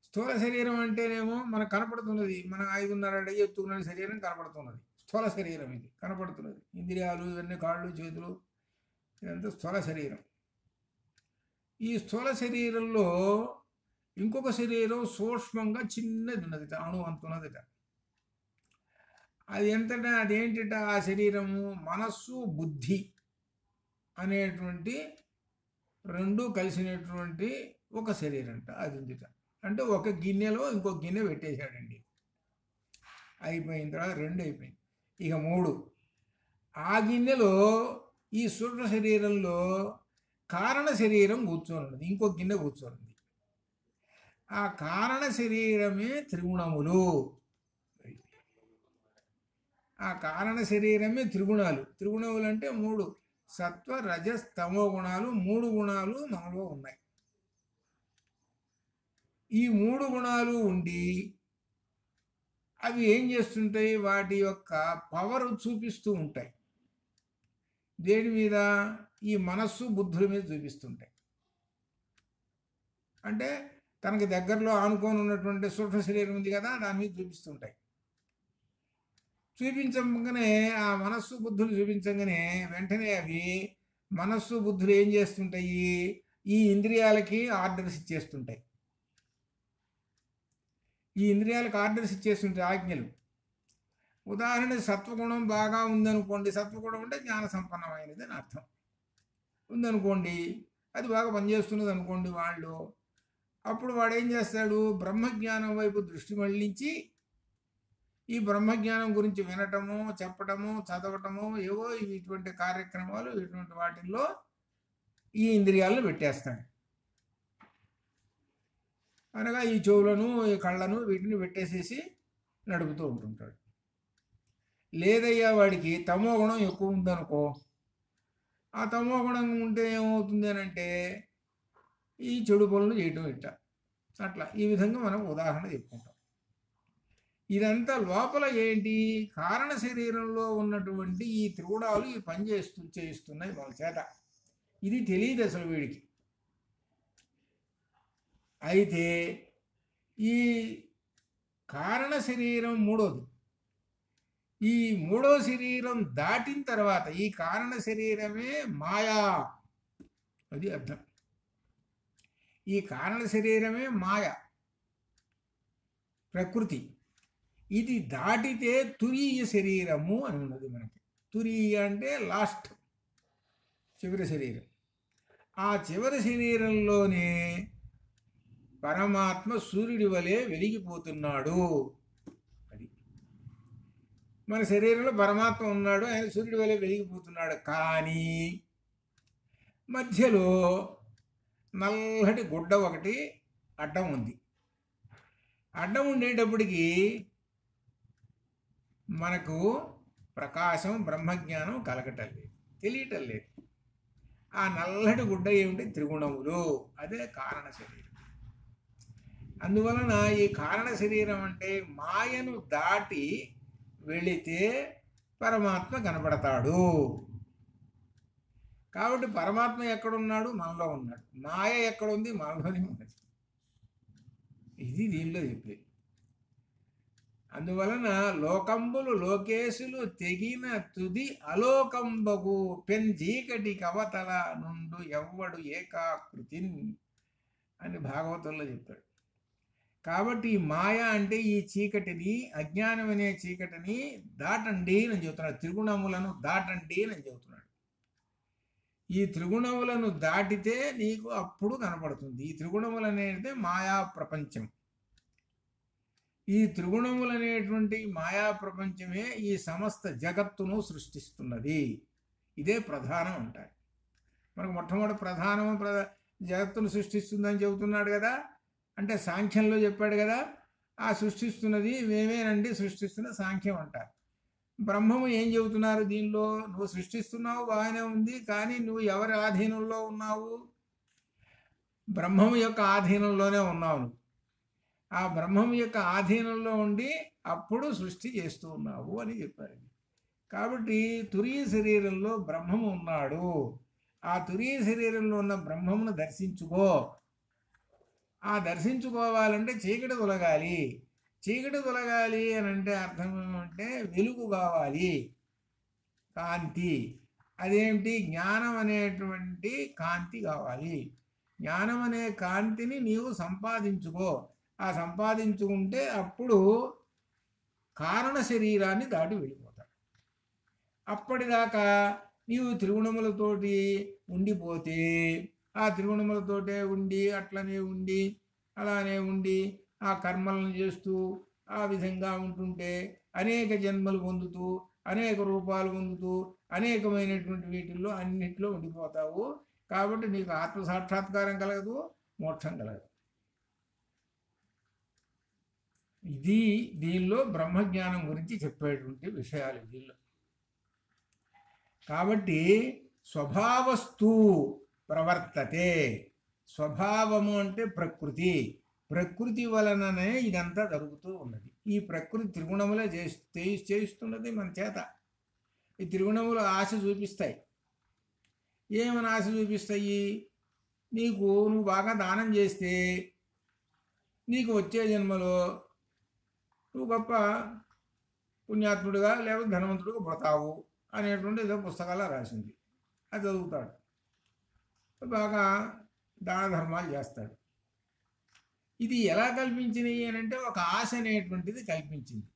స్థూల శరీరం అంటేనేమో మనకు కనపడుతున్నది, మన 5.5 అడుగు ఎత్తుకున్న శరీరం కనపడుతున్నది. స్థూల శరీరం ఇది కనపడుతున్నది. ఇంద్రియాలు ఇవన్నీ, కాళ్ళు చేతులు, ఇదంతా స్థూల శరీరం. ఈ స్థూల శరీరంలో ఇంకొక శరీరం సూక్ష్మంగా చిన్నది ఉన్నదిట, అణు అంతున్నదిట. అది ఎంతటా? అదేంటిట? ఆ శరీరము మనస్సు బుద్ధి అనేటువంటి 2 కలిసినటువంటి ఒక శరీరంట. అది ఉందిట. అంటే ఒక గిన్నెలో ఇంకొక గిన్నె పెట్టేశాడండి. అయిపోయిన తర్వాత 2 అయిపోయింది, ఇక 3. ఆ గిన్నెలో ఈ సూక్ష్మ శరీరంలో కారణ శరీరం కూర్చోనున్నది, ఇంకొక గిన్నె కూర్చోనుంది. ఆ కారణ శరీరమే త్రిగుణములు. ఆ కారణ శరీరమే త్రిగుణాలు. త్రిగుణములు అంటే 3: సత్వ రజస్ తమో గుణాలు. 3 గుణాలు మనలో ఉన్నాయి. ఈ 3 గుణాలు ఉండి అవి ఏం చేస్తుంటాయి? వాటి యొక్క పవర్ చూపిస్తూ ఉంటాయి. దేని మీద? ఈ మనస్సు బుద్ధుల మీద చూపిస్తుంటాయి. అంటే తనకి దగ్గరలో ఆనుకొని ఉన్నటువంటి సూక్ష్మ శరీరం ఉంది కదా, దాని మీద చూపిస్తుంటాయి. చూపించగానే ఆ మనస్సు బుద్ధులు చూపించగానే వెంటనే అవి మనస్సు బుద్ధులు ఏం చేస్తుంటాయి? ఈ ఇంద్రియాలకి ఆర్డర్స్ ఇచ్చేస్తుంటాయి. ఈ ఇంద్రియాలకు ఆర్డర్స్ ఇచ్చేస్తుంటాయి, ఆజ్ఞలు. ఉదాహరణ, సత్వగుణం బాగా ఉందనుకోండి. సత్వగుణం అంటే జ్ఞాన సంపన్నమైనది అని అర్థం. ఉందనుకోండి, అది బాగా పనిచేస్తున్నది అనుకోండి వాళ్ళు. అప్పుడు వాడు ఏం చేస్తాడు? బ్రహ్మజ్ఞానం వైపు దృష్టి మళ్ళించి ఈ బ్రహ్మజ్ఞానం గురించి వినటము, చెప్పటము, చదవటము, ఏవో ఇటువంటి కార్యక్రమాలు, ఇటువంటి వాటిల్లో ఈ ఇంద్రియాలను పెట్టేస్తాడు. అనగా ఈ చెవులను, ఈ కళ్ళను, వీటిని పెట్టేసేసి నడుపుతూ ఉంటుంటాడు. లేదయ్యా వాడికి తమో గుణం ఎక్కువ ఉందనుకో, ఆ తమో గుణం ఉంటే ఏమవుతుంది అని అంటే ఈ చెడు పనులు చేయటం ఇట్ట అట్లా. ఈ విధంగా మనం ఉదాహరణ చెప్పుకుంటాం. ఇదంతా లోపల ఏంటి? కారణ శరీరంలో ఉన్నటువంటి ఈ త్రిగుణాలు ఈ పని చేయిస్తున్నాయి వాళ్ళ చేత. ఇది తెలియదు అసలు వీడికి. అయితే ఈ కారణ శరీరం 3వది. ఈ 3వ శరీరం దాటిన తర్వాత ఈ కారణ శరీరమే మాయా. అది అర్థం. ఈ కారణ శరీరమే మాయ, ప్రకృతి. ఇది దాటితే తురీయ శరీరము అని ఉన్నది మనకి. తురీయ అంటే లాస్ట్, చివరి శరీరం. ఆ చివరి శరీరంలోనే పరమాత్మ సూర్యుడి వలె వెలిగిపోతున్నాడు. అది మన శరీరంలో పరమాత్మ ఉన్నాడు, ఆయన సూర్యుడి వలె వెలిగిపోతున్నాడు. కానీ మధ్యలో నల్లటి గుడ్డ ఒకటి అడ్డం ఉంది. అడ్డం ఉండేటప్పటికి మనకు ప్రకాశం, బ్రహ్మజ్ఞానం కలగటం లేదు, తెలియటం లేదు. ఆ నల్లటి గుడ్డ ఏమిటి? త్రిగుణములు. అదే కారణ శరీరం. అందువలన ఈ కారణ శరీరం అంటే మాయను దాటి వెళితే పరమాత్మ కనపడతాడు. కాబట్టి పరమాత్మ ఎక్కడున్నాడు? మనలో ఉన్నాడు. మాయ ఎక్కడుంది? మనలోనే ఉన్నది. ఇది దీనిలో చెప్పేది. అందువలన లోకంబులు లోకేశులు తెగిన తుది అలోకంబగు పెంజీకటి కవతల నుండు ఎవ్వడు ఏకాకృతిని అని భాగవతంలో చెప్పాడు. కాబట్టి ఈ మాయ అంటే ఈ చీకటిని, అజ్ఞానం అనే చీకటిని దాటండి అని చెబుతున్నాడు. త్రిగుణములను దాటండి అని చెబుతున్నాడు. ఈ త్రిగుణములను దాటితే నీకు అప్పుడు కనపడుతుంది. ఈ త్రిగుణములు అనేది మాయా ప్రపంచం. ఈ త్రిగుణములు అనేటువంటి మాయా ప్రపంచమే ఈ సమస్త జగత్తును సృష్టిస్తున్నది. ఇదే ప్రధానం అంటారు. మనకు మొట్టమొదటి ప్రధానం జగత్తును సృష్టిస్తుందని చెబుతున్నాడు కదా. అంటే సాంఖ్యంలో చెప్పాడు కదా. ఆ సృష్టిస్తున్నది మేమేనండి, సృష్టిస్తున్న సాంఖ్యం అంటారు. బ్రహ్మము ఏం చెబుతున్నారు దీనిలో? నువ్వు సృష్టిస్తున్నావు, బాగానే ఉంది, కానీ నువ్వు ఎవరి ఆధీనంలో ఉన్నావు? బ్రహ్మము యొక్క ఆధీనంలోనే ఉన్నావు. ఆ బ్రహ్మము యొక్క ఆధీనంలో ఉండి అప్పుడు సృష్టి చేస్తూ ఉన్నావు అని చెప్పారు. కాబట్టి తురీయ శరీరంలో బ్రహ్మము ఉన్నాడు. ఆ తురీయ శరీరంలో ఉన్న బ్రహ్మమును దర్శించుకో. ఆ దర్శించుకోవాలంటే చీకటి తొలగాలి. చీకటి తొలగాలి అని అంటే అర్థం ఏమంటే వెలుగు కావాలి, కాంతి. అదేంటి? జ్ఞానం అనేటువంటి కాంతి కావాలి. జ్ఞానం అనే కాంతిని నీవు సంపాదించుకో. ఆ సంపాదించుకుంటే అప్పుడు కారణ శరీరాన్ని దాటి వెళ్ళిపోతాడు. అప్పటిదాకా నీవు త్రిగుణములతోటి ఉండిపోతే, ఆ త్రిగుణములతోటే ఉండి అట్లనే ఉండి అలానే ఉండి ఆ కర్మలను చేస్తూ ఆ విధంగా ఉంటుంటే అనేక జన్మలు పొందుతూ అనేక రూపాలు పొందుతూ అనేకమైనటువంటి వీటిల్లో అన్నింటిలో ఉండిపోతావు. కాబట్టి నీకు ఆత్మ సాక్షాత్కారం కలగదు, మోక్షం కలగదు. ఇది దీనిలో బ్రహ్మజ్ఞానం గురించి చెప్పేటువంటి విషయాలు దీనిలో. కాబట్టి స్వభావస్తు ప్రవర్తతే. స్వభావము అంటే ప్రకృతి. ప్రకృతి వలననే ఇదంతా జరుగుతూ ఉన్నది. ఈ ప్రకృతి త్రిగుణములే చేయిస్తున్నది మన చేత. ఈ త్రిగుణములు ఆశ చూపిస్తాయి. ఏమని ఆశ చూపిస్తాయి? నువ్వు బాగా దానం చేస్తే నీకు వచ్చే జన్మలో నువ్వు గొప్ప పుణ్యాత్ముడిగా లేకపోతే ధనవంతుడిగా పుడతావు అనేటువంటి ఏదో పుస్తకాల్లో రాసింది. అది చదువుతాడు, బాగా దాన ధర్మాలు చేస్తాడు. ఇది ఎలా కల్పించినవి అని అంటే ఒక ఆశ అనేటువంటిది కల్పించింది.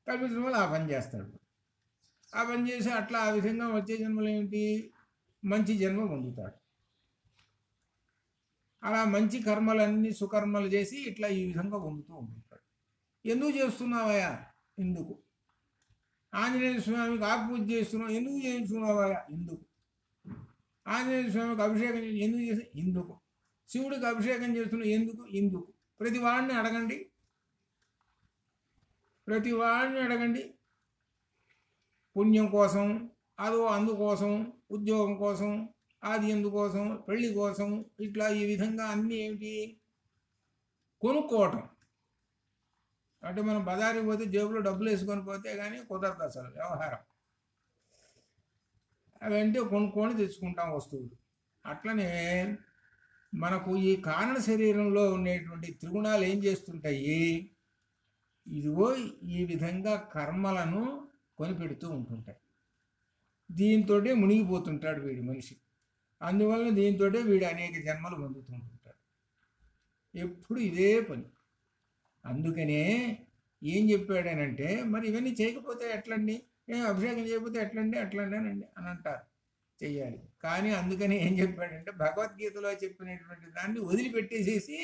కల్పించడం వల్ల ఆ పని చేస్తాడు. ఆ పని చేసి అట్లా ఆ విధంగా వచ్చే జన్మలు ఏమిటి? మంచి జన్మ పొందుతాడు. అలా మంచి కర్మలన్నీ సుకర్మలు చేసి ఇట్లా ఈ విధంగా పొందుతూ ఉంటుంటాడు. ఎందుకు చేస్తున్నావయ్యా? ఎందుకు? ఆంజనేయ స్వామికి ఆకుపూజ చేస్తున్నావు, ఎందుకు చేయించుకున్నావయ్యా? ఎందుకు? ఆంజనేయ స్వామికి అభిషేకం ఎందుకు చేసి? ఎందుకు? శివుడికి అభిషేకం చేస్తున్నావు, ఎందుకు? ఎందుకు? ప్రతి వాడిని అడగండి, ప్రతి వాడిని అడగండి. పుణ్యం కోసం, అందుకోసం, ఉద్యోగం కోసం, అది ఎందుకోసం, పెళ్లి కోసం, ఇట్లా ఈ విధంగా అన్నీ ఏమిటి? కొనుక్కోవటం. అంటే మనం బజారుకి పోతే జేబులో డబ్బులు వేసుకొని పోతే కానీ కుదరదు అసలు వ్యవహారం. అవంటే కొనుక్కొని తెచ్చుకుంటాం వస్తువులు. అట్లనే మనకు ఈ కారణ శరీరంలో ఉండేటువంటి త్రిగుణాలు ఏం చేస్తుంటాయి? ఇదిగో ఈ విధంగా కర్మలను కొనిపెడుతూ ఉంటుంటాయి. దీంతో మునిగిపోతుంటాడు వీడి మనిషి. అందువల్ల దీంతో వీడు అనేక జన్మలు పొందుతుంటాడు. ఎప్పుడు ఇదే పని. అందుకనే ఏం చెప్పాడనంటే, మరి ఇవన్నీ చేయకపోతే ఎట్లండి, అభిషేకం చేయకపోతే ఎట్లండి, అట్లండి అని అంటారు. చెయ్యాలి. కానీ అందుకని ఏం చెప్పాడంటే, భగవద్గీతలో చెప్పినటువంటి దాన్ని వదిలిపెట్టేసేసి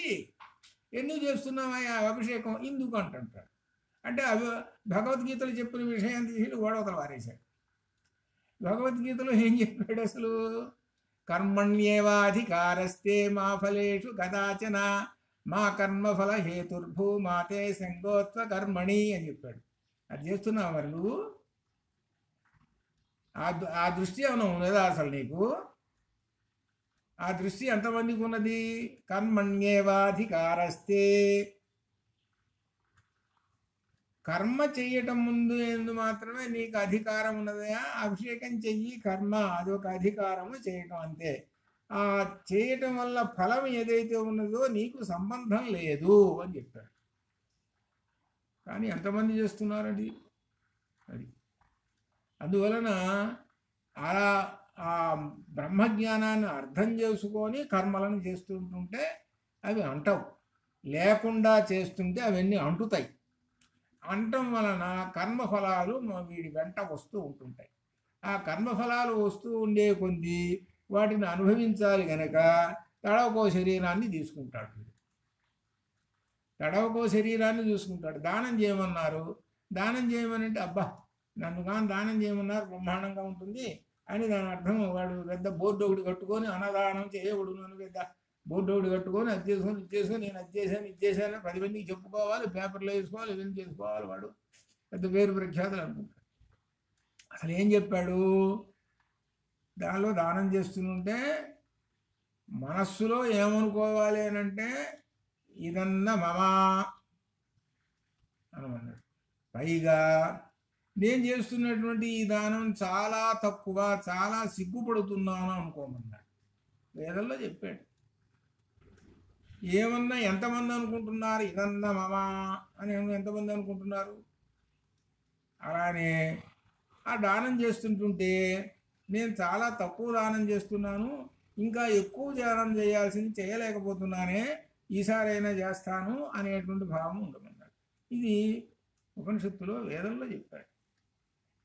ఎందుకు చేస్తున్నావా అభిషేకం ఎందుకు అంటుంటాడు. అంటే భగవద్గీతలో చెప్పిన విషయాన్ని తీసి గోడవతలు వారేశాడు. భగవద్గీతలో ఏం చెప్పాడు అసలు? కర్మణ్యేవాధికారస్తే మా ఫలేషు కదాచన మా కర్మఫల హేతుర్భూ మాతే సంగోత్వ కర్మణి అని చెప్పాడు. అది చేస్తున్నావు మరి నువ్వు? ఆ దృష్టి ఏమైనా ఉన్నదా అసలు నీకు? ఆ దృష్టి ఎంతమందికి ఉన్నది? కర్మణ్యేవాధికారస్తే. కర్మ చెయ్యటం ముందు ఎందు మాత్రమే నీకు అధికారం ఉన్నదా? అభిషేకం చెయ్యి, కర్మ అదొక అధికారము చేయటం అంతే. ఆ చేయటం వల్ల ఫలం ఏదైతే ఉన్నదో నీకు సంబంధం లేదు అని చెప్పాడు. కానీ ఎంతమంది చేస్తున్నారండి అది? అందువలన అలా ఆ బ్రహ్మజ్ఞానాన్ని అర్థం చేసుకొని కర్మలను చేస్తుంటుంటే అవి అంటవు. లేకుండా చేస్తుంటే అవన్నీ అంటుతాయి. అంటం వలన కర్మఫలాలు వీడి వెంట వస్తూ ఉంటుంటాయి. ఆ కర్మఫలాలు వస్తూ ఉండే కొద్దీ వాటిని అనుభవించాలి గనక తడవకో శరీరాన్ని తీసుకుంటాడు. తడవకో శరీరాన్ని చూసుకుంటాడు. దానం చేయమన్నారు, దానం చేయమనంటే అబ్బా నన్ను కానీ దానం చేయమన్నారు బ్రహ్మాండంగా ఉంటుంది అని దాని అర్థం. వాడు పెద్ద బోర్డు ఒకటి కట్టుకొని అన్నదానం చేయకూడదు, నన్ను పెద్ద బోర్డు ఒకటి కట్టుకొని అది చేసుకొని ఇది చేసుకొని నేను అది చేశాను ఇది చేశాను 10 మందికి చెప్పుకోవాలి, పేపర్లో వేసుకోవాలి, ఇవన్నీ చేసుకోవాలి. వాడు పెద్ద పేరు ప్రఖ్యాతులు అనుకుంటాడు. అసలు ఏం చెప్పాడు? దానిలో దానం చేస్తుంటే మనస్సులో ఏమనుకోవాలి అని అంటే ఇదన్నా మమా అనమన్నాడు. పైగా నేను చేస్తున్నటువంటి ఈ దానం చాలా తక్కువ, చాలా సిగ్గుపడుతున్నాను అనుకోమన్నాడు. వేదల్లో చెప్పాడు. ఏమన్నా ఎంతమంది అనుకుంటున్నారు ఇదన్నా మమా అని ఎంతమంది అనుకుంటున్నారు? అలానే ఆ దానం చేస్తుంటుంటే నేను చాలా తక్కువ దానం చేస్తున్నాను, ఇంకా ఎక్కువ దానం చేయాల్సింది చేయలేకపోతున్నానే, ఈసారైనా చేస్తాను అనేటువంటి భావం ఉండమన్నాడు. ఇది ఉపనిషత్తులో వేదంలో చెప్పాడు.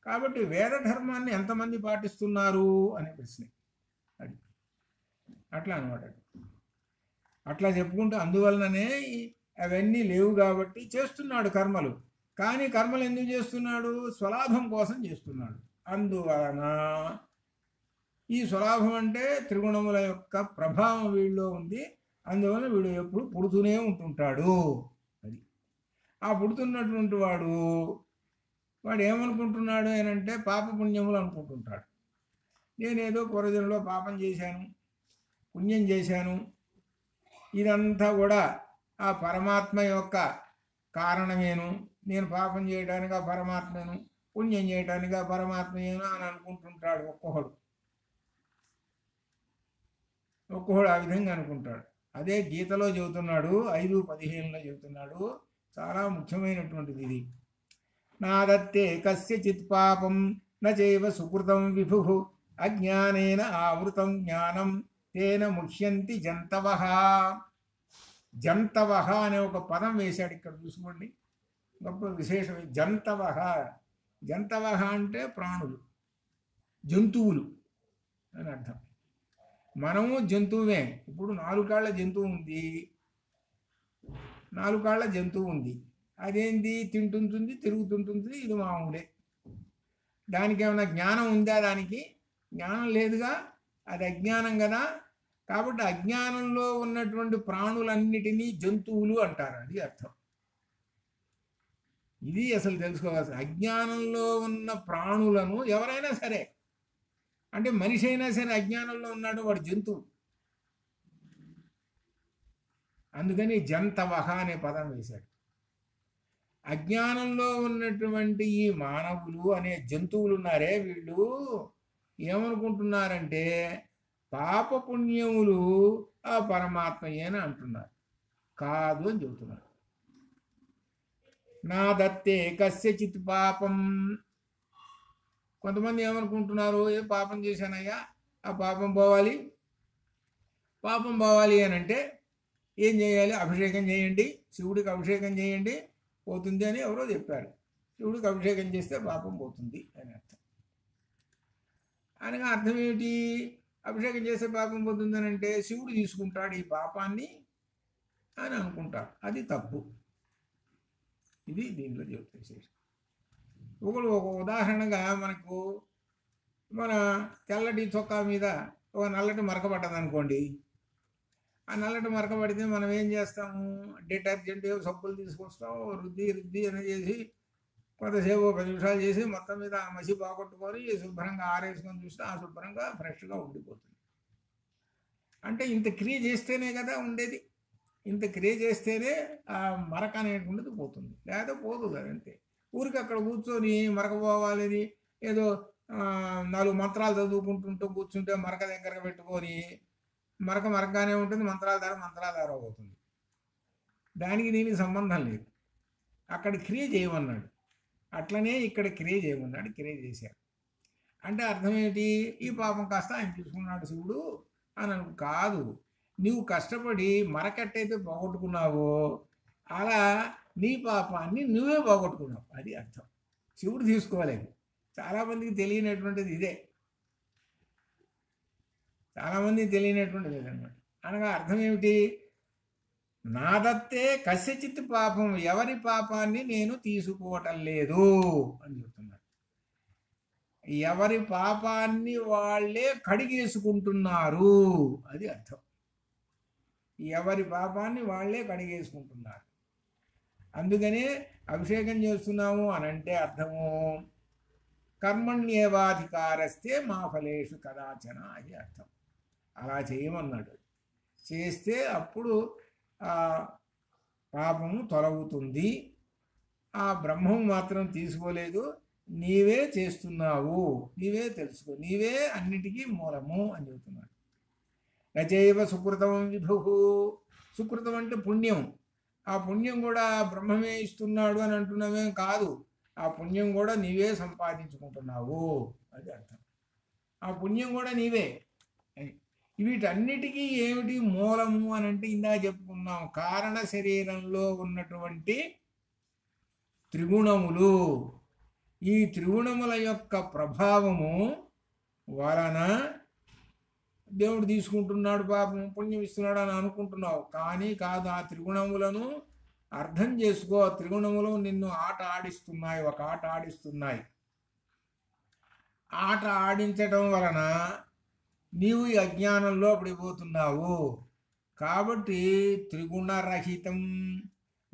కాబట్టి వేద ధర్మాన్ని ఎంతమంది పాటిస్తున్నారు అనే ప్రశ్న అది. అట్లా అనమాట. అట్లా చెప్పుకుంటూ అందువలననే అవన్నీ లేవు కాబట్టి చేస్తున్నాడు కర్మలు. కానీ కర్మలు ఎందుకు చేస్తున్నాడు? స్వలాభం కోసం చేస్తున్నాడు. అందువలన ఈ స్వలాభం అంటే త్రిగుణముల యొక్క ప్రభావం వీడిలో ఉంది. అందువలన వీడు ఎప్పుడు పుడుతూనే ఉంటుంటాడు. అది ఆ పుడుతున్నటువంటి వాడు ఏమనుకుంటున్నాడు అంటే పాపపుణ్యములు అనుకుంటుంటాడు. నేనేదో పూర్వజన్మలో పాపం చేశాను, పుణ్యం చేశాను, ఇదంతా కూడా ఆ పరమాత్మ యొక్క కారణమేను, నేను పాపం చేయడానికి ఆ పరమాత్మను, పుణ్యం చేయడానికి ఆ పరమాత్మయేను అని అనుకుంటుంటాడు. ఒక్కొక్కడు ఆ విధంగా అనుకుంటాడు. అదే గీతలో చెబుతున్నాడు, 5:15లో చెబుతున్నాడు. చాలా ముఖ్యమైనటువంటిది ఇది. నాదత్తే కస్యచిత్ పాపం నచైవ సుకృతం విభు అజ్ఞానేన ఆవృతం జ్ఞానం తేన ముహ్యంతి జంతవః. జంతవః అనే ఒక పదం వేశాడు ఇక్కడ, చూసుకోండి. గొప్ప విశేషం. జంతవః. జంతవః అంటే ప్రాణులు, జంతువులు అని అర్థం. మనము జంతువుమే. ఇప్పుడు 4 కాళ్ళ జంతువు ఉంది, 4 కాళ్ళ జంతువు ఉంది. అదేంటి? తింటుంటుంది, తిరుగుతుంటుంది, ఇది మామూలే. దానికి ఏమైనా జ్ఞానం ఉందా? దానికి జ్ఞానం లేదుగా, అది అజ్ఞానం కదా. కాబట్టి అజ్ఞానంలో ఉన్నటువంటి ప్రాణులన్నిటినీ జంతువులు అంటారు. అది అర్థం. ఇది అసలు తెలుసుకోవాల్సి. అజ్ఞానంలో ఉన్న ప్రాణులను ఎవరైనా సరే, అంటే మనిషి అయినా సరే అజ్ఞానంలో ఉన్నాడు, వాడు జంతువు. అందుకని జంతవః అనే పదం వేశాడు. అజ్ఞానంలో ఉన్నటువంటి ఈ మానవులు అనే జంతువులు ఉన్నారే, వీళ్ళు ఏమనుకుంటున్నారంటే పాపపుణ్యములు ఆ పరమాత్మయే అని అంటున్నారు. కాదు అని చెబుతున్నారు. నా దత్తే కస్యచిత్ పాపం. కొంతమంది ఏమనుకుంటున్నారు, ఏ పాపం చేశానయ్యా, ఆ పాపం పోవాలి. పాపం పోవాలి అని అంటే ఏం చేయాలి? అభిషేకం చేయండి, శివుడికి అభిషేకం చేయండి, పోతుంది అని ఎవరో చెప్పారు. శివుడికి అభిషేకం చేస్తే పాపం పోతుంది అని అర్థం. అనగా అర్థం ఏమిటి? అభిషేకం చేస్తే పాపం పోతుందని అంటే శివుడు తీసుకుంటాడు ఈ పాపాన్ని అని అనుకుంటాడు. అది తప్పు. ఇది దీంట్లో చెప్తే ఒక ఉదాహరణగా మనకు మన తెల్లటి చొక్కా మీద ఒక నల్లటి మరక పడ్డది అనుకోండి. ఆ నల్లటి మరక పడితే మనం ఏం చేస్తాము? డిటర్జెంట్ సబ్బులు తీసుకొస్తాం, రుద్ది అని చేసి కొంతసేపు 10 నిమిషాలు చేసి మొత్తం మీద ఆ మసి బాగొట్టుకొని శుభ్రంగా ఆరేసుకొని చూస్తే ఆ శుభ్రంగా ఫ్రెష్గా ఉండిపోతుంది. అంటే ఇంత క్రియ చేస్తేనే కదా ఉండేది. ఇంత క్రియ చేస్తేనే ఆ మరక అనేటువంటిది పోతుంది, లేదా పోదు కదా. అంతే. ఊరికి అక్కడ కూర్చొని మరక పోవాలని ఏదో 4 మంత్రాలు చదువుకుంటుంటూ కూర్చుంటే మరక దగ్గరగా పెట్టుకొని మరకగానే ఉంటుంది, మంత్రాల ద్వారా పోతుంది. దానికి దీనికి సంబంధం లేదు. అక్కడ క్రియ చేయమన్నాడు, అట్లనే ఇక్కడ క్రియ చేయమన్నాడు. క్రియ చేశాడు అంటే అర్థం ఏంటి? ఈ పాపం కాస్త ఆయన చూసుకున్నాడు శివుడు అని కాదు. నీవు కష్టపడి మరకట్టయితే పోగొట్టుకున్నావో అలా నీ పాపాన్ని నువ్వే పోగొట్టుకున్నావు. అది అర్థం. శివుడు తీసుకోలేదు. చాలామందికి తెలియనటువంటిది ఇదే. చాలామందికి తెలియనటువంటిది ఇదన్నమాట. అనగా అర్థం ఏమిటి? నాదత్తే కస్యచిత్ పాపం, ఎవరి పాపాన్ని నేను తీసుకోవటం లేదు అని చెప్తున్నాడు. ఎవరి పాపాన్ని వాళ్ళే కడిగేసుకుంటున్నారు, అది అర్థం. ఎవరి పాపాన్ని వాళ్ళే కడిగేసుకుంటున్నారు. అందుకనే అభిషేకం చేస్తున్నాము అని అంటే అర్థము కర్మణ్యేవాధికారస్తే మా ఫలేషు కదాచన, అది అర్థం. అలా చేయమన్నాడు. చేస్తే అప్పుడు పాపము తొలగుతుంది. ఆ బ్రహ్మం మాత్రం తీసుకోలేదు, నీవే చేస్తున్నావు, నీవే తెలుసుకో, నీవే అన్నిటికీ మూలము అని చెబుతున్నాడు. నచైవ సుకృతం విభు, సుకృతం అంటే పుణ్యం. ఆ పుణ్యం కూడా బ్రహ్మమే ఇస్తున్నాడు అని అంటున్నామేం కాదు. ఆ పుణ్యం కూడా నీవే సంపాదించుకుంటున్నావు, అది అర్థం. ఆ పుణ్యం కూడా నీవే. వీటన్నిటికీ ఏమిటి మూలము అని అంటే ఇందా చెప్పుకున్నాం, కారణ శరీరంలో ఉన్నటువంటి త్రిగుణములు. ఈ త్రిగుణముల యొక్క ప్రభావము వలన దేవుడు తీసుకుంటున్నాడు, పాపం పుణ్యం ఇస్తున్నాడు అని అనుకుంటున్నావు. కానీ కాదు, ఆ త్రిగుణములను అర్థం చేసుకో. ఆ త్రిగుణములు నిన్ను ఆట ఆడిస్తున్నాయి, ఒక ఆట ఆడిస్తున్నాయి. ఆట ఆడించడం వలన నీవు ఈ అజ్ఞానంలో పడిపోతున్నావు. కాబట్టి త్రిగుణరహితం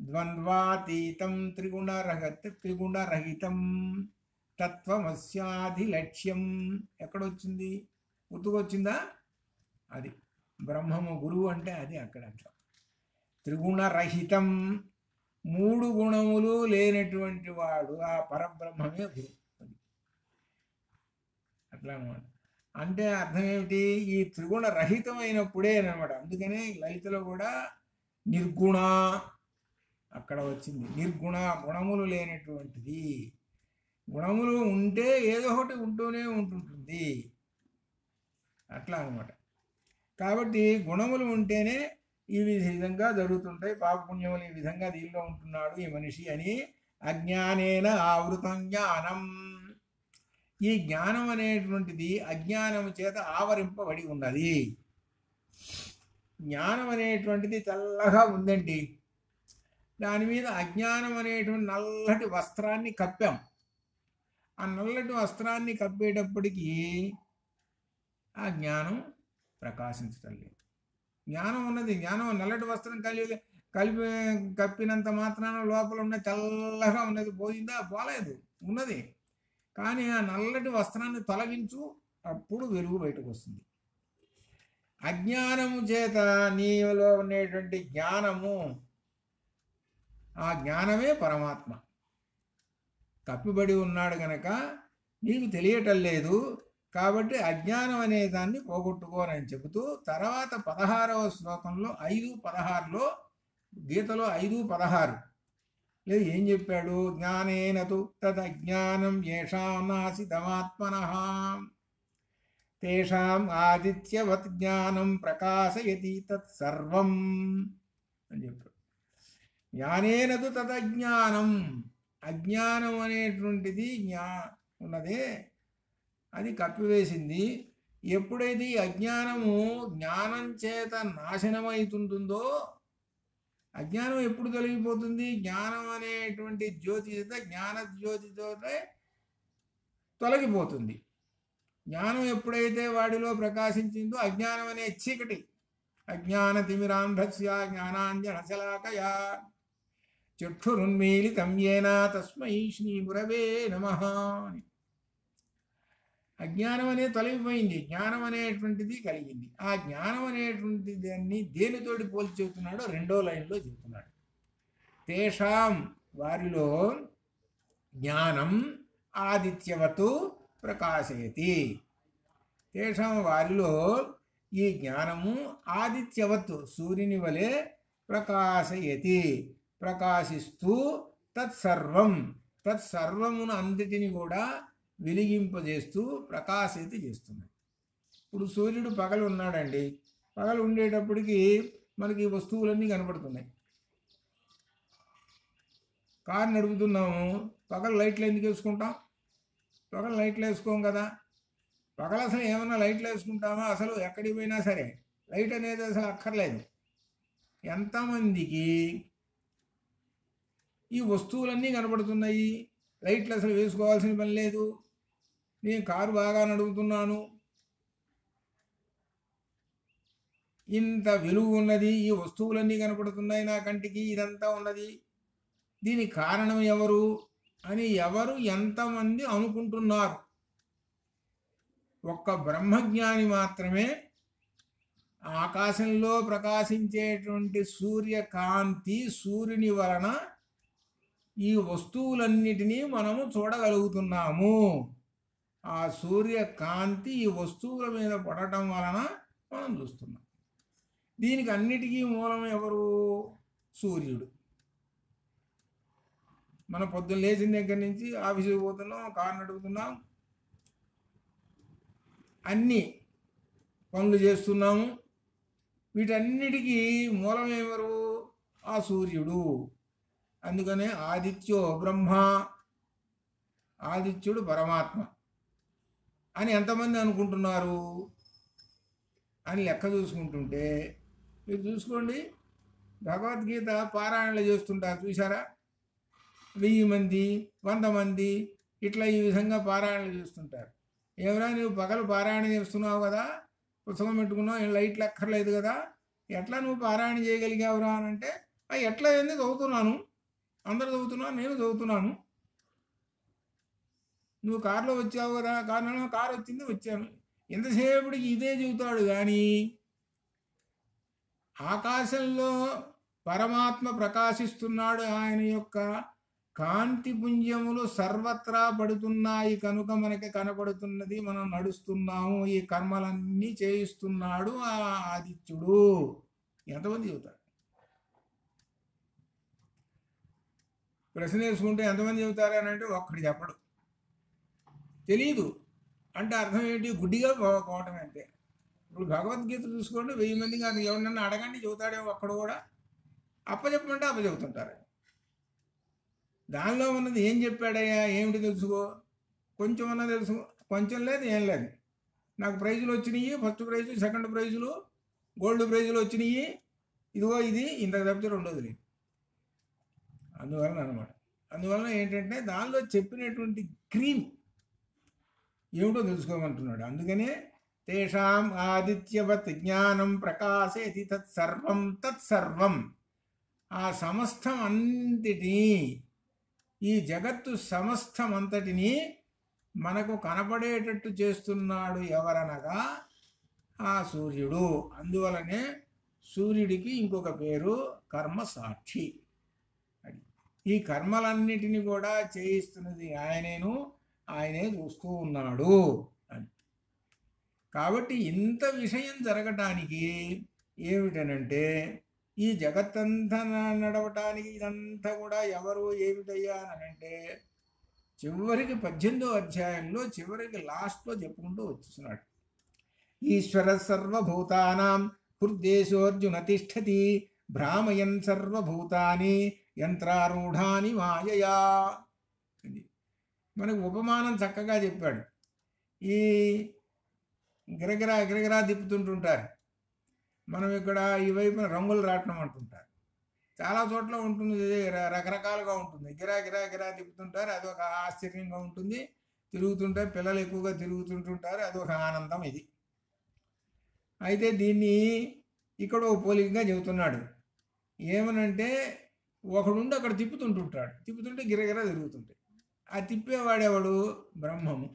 ద్వంద్వాతీతం త్రిగుణరహితం తత్వమస్యాధి లక్ష్యం. ఎక్కడొచ్చింది? గుర్తుకొచ్చిందా? అది బ్రహ్మము గురువు అంటే అది అక్కడ అట్లా. త్రిగుణరహితం, మూడు గుణములు లేనటువంటి వాడు ఆ పరబ్రహ్మమే గురువు. అట్లా అన్నమాట. అంటే అర్థం ఏమిటి? ఈ త్రిగుణ రహితమైనప్పుడే అనమాట. అందుకనే లలితలో కూడా నిర్గుణ అక్కడ వచ్చింది. నిర్గుణ, గుణములు లేనటువంటిది. గుణములు ఉంటే ఏదో ఒకటి ఉంటూనే ఉంటుంటుంది, అట్లా అనమాట. కాబట్టి గుణములు ఉంటేనే ఈ విధంగా జరుగుతుంటాయి. పాపపుణ్యములు ఈ విధంగా దీనిలో ఉంటున్నాడు ఈ మనిషి అని. అజ్ఞానేన ఆవృతం జ్ఞానం. ఈ జ్ఞానం అనేటువంటిది అజ్ఞానము చేత ఆవరింపబడి ఉన్నది. జ్ఞానం అనేటువంటిది తెల్లగా ఉందండి, దాని మీద అజ్ఞానం అనేటువంటి నల్లటి వస్త్రాన్ని కప్పాం. ఆ నల్లటి వస్త్రాన్ని కప్పేటప్పటికీ ఆ జ్ఞానం ప్రకాశించటం లేదు. జ్ఞానం ఉన్నది, జ్ఞానం నల్లటి వస్త్రం కప్పినంత మాత్రాన లోపల ఉన్న తెల్లగా ఉన్నది పోయిందా? పోలేదు, ఉన్నది. కానీ ఆ నల్లటి వస్త్రాన్ని తొలగించు, అప్పుడు వెలుగు బయటకు వస్తుంది. అజ్ఞానము చేత నీలో ఉండేటువంటి జ్ఞానము, ఆ జ్ఞానమే పరమాత్మ. కప్పిబడి ఉన్నాడు గనక నీకు తెలియటం లేదు. కాబట్టి అజ్ఞానం అనే దాన్ని పోగొట్టుకోనని చెబుతూ తర్వాత 16వ శ్లోకంలో 5:16లో, గీతలో 5:16 లేదు ఏం చెప్పాడు? జ్ఞానేనతు తదజ్ఞానం యేషాం నాసితమాత్మనః తేషాం ఆదిత్యవత్ జ్ఞానం ప్రకాశయతి తత్సర్వం అని చెప్పాడు. జ్ఞానేనతు తదజ్ఞానం, అజ్ఞానం అనేటువంటిది ఉన్నదే అది కప్పివేసింది. ఎప్పుడైతే ఈ అజ్ఞానము జ్ఞానం చేత నాశనమవుతుంటుందో, అజ్ఞానం ఎప్పుడు తొలగిపోతుంది? జ్ఞానం అనేటువంటి జ్యోతి చేత, జ్ఞాన జ్యోతితో తొలగిపోతుంది. జ్ఞానం ఎప్పుడైతే వాడిలో ప్రకాశించిందో, అజ్ఞానం అనే చీకటి, అజ్ఞానతిమిరాంధస్య జ్ఞానాంజనశలాకయా చక్షురున్మీలితం యేన తస్మై శ్రీ గురవే నమః. అజ్ఞానం అనేది తొలగిపోయింది, జ్ఞానం అనేటువంటిది కలిగింది. ఆ జ్ఞానం అనేటువంటి దాన్ని దేనితోటి పోల్చి చెబుతున్నాడో 2వ లైన్లో చెబుతున్నాడు. తేషాం, వారిలో జ్ఞానం ఆదిత్యవతు ప్రకాశయతి. తేషాం, వారిలో ఈ జ్ఞానము ఆదిత్యవత్, సూర్యుని వలె ప్రకాశయతి, ప్రకాశిస్తూ తత్సర్వం, తత్సర్వమును అంతటిని కూడా వెలిగింపజేస్తూ ప్రకాశిత చేస్తున్నాడు. ఇప్పుడు సూర్యుడు పగలు ఉన్నాడండి, పగలు ఉండేటప్పటికి మనకి వస్తువులన్నీ కనపడుతున్నాయి. కారు నడుపుతున్నాము, పగలు లైట్లు ఎందుకు వేసుకుంటాం? పగలు లైట్లు వేసుకోం కదా. పగలు అసలు ఏమన్నా లైట్లు వేసుకుంటామా? అసలు ఎక్కడికి పోయినా సరే లైట్ అనేది అసలు అక్కర్లేదు. ఎంతమందికి ఈ వస్తువులన్నీ కనపడుతున్నాయి, లైట్లు అసలు వేసుకోవాల్సిన పని లేదు. నేను కారు బాగా నడుపుతున్నాను, ఇంత వెలుగు ఉన్నది, ఈ వస్తువులన్నీ కనపడుతున్నాయి నా కంటికి, ఇదంతా ఉన్నది, దీనికి కారణం ఎవరు అని ఎవరు ఎంతమంది అనుకుంటున్నారు? ఒక్క బ్రహ్మజ్ఞాని మాత్రమే ఆకాశంలో ప్రకాశించేటువంటి సూర్యకాంతి, సూర్యుని వలన ఈ వస్తువులన్నిటినీ మనము చూడగలుగుతున్నాము. ఆ సూర్యకాంతి ఈ వస్తువుల మీద పడటం వలన మనం చూస్తున్నాం. దీనికి అన్నిటికీ మూలం ఎవరు? సూర్యుడు. మనం పొద్దున్న లేచిన దగ్గర నుంచి ఆఫీసుకి పోతున్నాం, కారు నడుపుతున్నాం, అన్ని పనులు చేస్తున్నాము. వీటన్నిటికీ మూలం ఎవరు? ఆ సూర్యుడు. అందుకనే ఆదిత్యో బ్రహ్మ, ఆదిత్యుడు పరమాత్మ అని ఎంతమంది అనుకుంటున్నారు అని లెక్క చూసుకుంటుంటే, మీరు చూసుకోండి, భగవద్గీత పారాయణలు చేస్తుంటారు చూసారా? 1000 మంది 100 మంది ఇట్లా ఈ విధంగా పారాయణలు చేస్తుంటారు. ఎవరా నువ్వు పగలు పారాయణ చేస్తున్నావు కదా, పుస్తకం పెట్టుకున్నావు, ఏం లైట్లు ఎక్కర్లేదు కదా, ఎట్లా నువ్వు పారాయణ చేయగలిగావురా అని అంటే, ఎట్లా ఏంది చదువుతున్నాను, అందరూ చదువుతున్నారు, నేను చదువుతున్నాను. నువ్వు కారులో వచ్చావు కదా, కారు వచ్చింది వచ్చాను, ఎంతసేపటికి ఇదే చెబుతాడు. కానీ ఆకాశంలో పరమాత్మ ప్రకాశిస్తున్నాడు, ఆయన యొక్క కాంతి పుంజములు సర్వత్రా పడుతున్నాయి కనుక మనకి కనపడుతున్నది, మనం నడుస్తున్నాము, ఈ కర్మలన్నీ చేయిస్తున్నాడు ఆ ఆదిత్యుడు. ఎంతమంది చెబుతారు? ప్రశ్న వేసుకుంటే ఎంతమంది చెబుతారు అని అంటే ఒక్కడు చెప్పడు. తెలీదు అంటే అర్థం ఏంటి? గుడ్డిగా పోవటం అంతే. ఇప్పుడు భగవద్గీత చూసుకోండి, 1000 మందికి అది ఎవరినన్నా అడగండి, చెబుతాడేమో ఒక్కడు కూడా. అప్పచెప్పమంటే అప్పచెబుతుంటారు. దానిలో ఉన్నది ఏం చెప్పాడయ్యా, ఏమిటి తెలుసుకో, కొంచెం అన్నా తెలుసు, కొంచెం లేదు ఏం లేదు. నాకు ప్రైజులు వచ్చినాయి, ఫస్ట్ ప్రైజు, సెకండ్ ప్రైజులు, గోల్డ్ ప్రైజులు వచ్చినాయి, ఇదిగో ఇది ఇంతకు తప్పితే రెండోది లేదు. అందువలన అనమాట. అందువలన ఏంటంటే దానిలో చెప్పినటువంటి క్రీమ్ ఏమిటో తెలుసుకోమంటున్నాడు. అందుకనే తేషాం ఆదిత్యవత్ జ్ఞానం ప్రకాశేతి తత్సర్వం. ఆ సమస్తం అంతటినీ, ఈ జగత్తు సమస్తం అంతటినీ మనకు కనపడేటట్టు చేస్తున్నాడు ఎవరనగా ఆ సూర్యుడు. అందువలనే సూర్యుడికి ఇంకొక పేరు కర్మ సాక్షి. ఈ కర్మలన్నిటిని కూడా చేయిస్తున్నది ఆయనే చూస్తూ ఉన్నాడు అని. కాబట్టి ఇంత విషయం జరగటానికి ఏమిటనంటే, ఈ జగత్తంతా నడవటానికి ఇదంతా కూడా ఎవరు ఏమిటయ్యా అని అంటే, చివరికి 18వ అధ్యాయంలో చివరికి లాస్ట్లో చెప్పుకుంటూ వచ్చేస్తున్నాడు. ఈశ్వర సర్వభూతానాం హృద్దేశోర్జున తిష్టతి భ్రామయన్ సర్వభూతాని యంత్రారూఢాని మాయయా. మనకు ఉపమానం చక్కగా చెప్పాడు. ఈ గిరగిరా తిప్పుతుంటుంటారు. మనం ఇక్కడ ఈ వైపున రంగులు రాట్నం అంటుంటారు. చాలా చోట్ల ఉంటుంది, రకరకాలుగా ఉంటుంది. గిరా తిప్పుతుంటారు, అదొక ఆశ్చర్యంగా ఉంటుంది. తిరుగుతుంటారు, పిల్లలు ఎక్కువగా తిరుగుతుంటుంటారు, అదొక ఆనందం. ఇది అయితే దీన్ని ఇక్కడ ఓ పోలికగా చెబుతున్నాడు. ఏమనంటే, ఒకడుండి అక్కడ తిప్పుతుంటే గిరగిరా తిరుగుతుంటాయి. ఆ తిప్పేవాడేవాడు? బ్రహ్మము.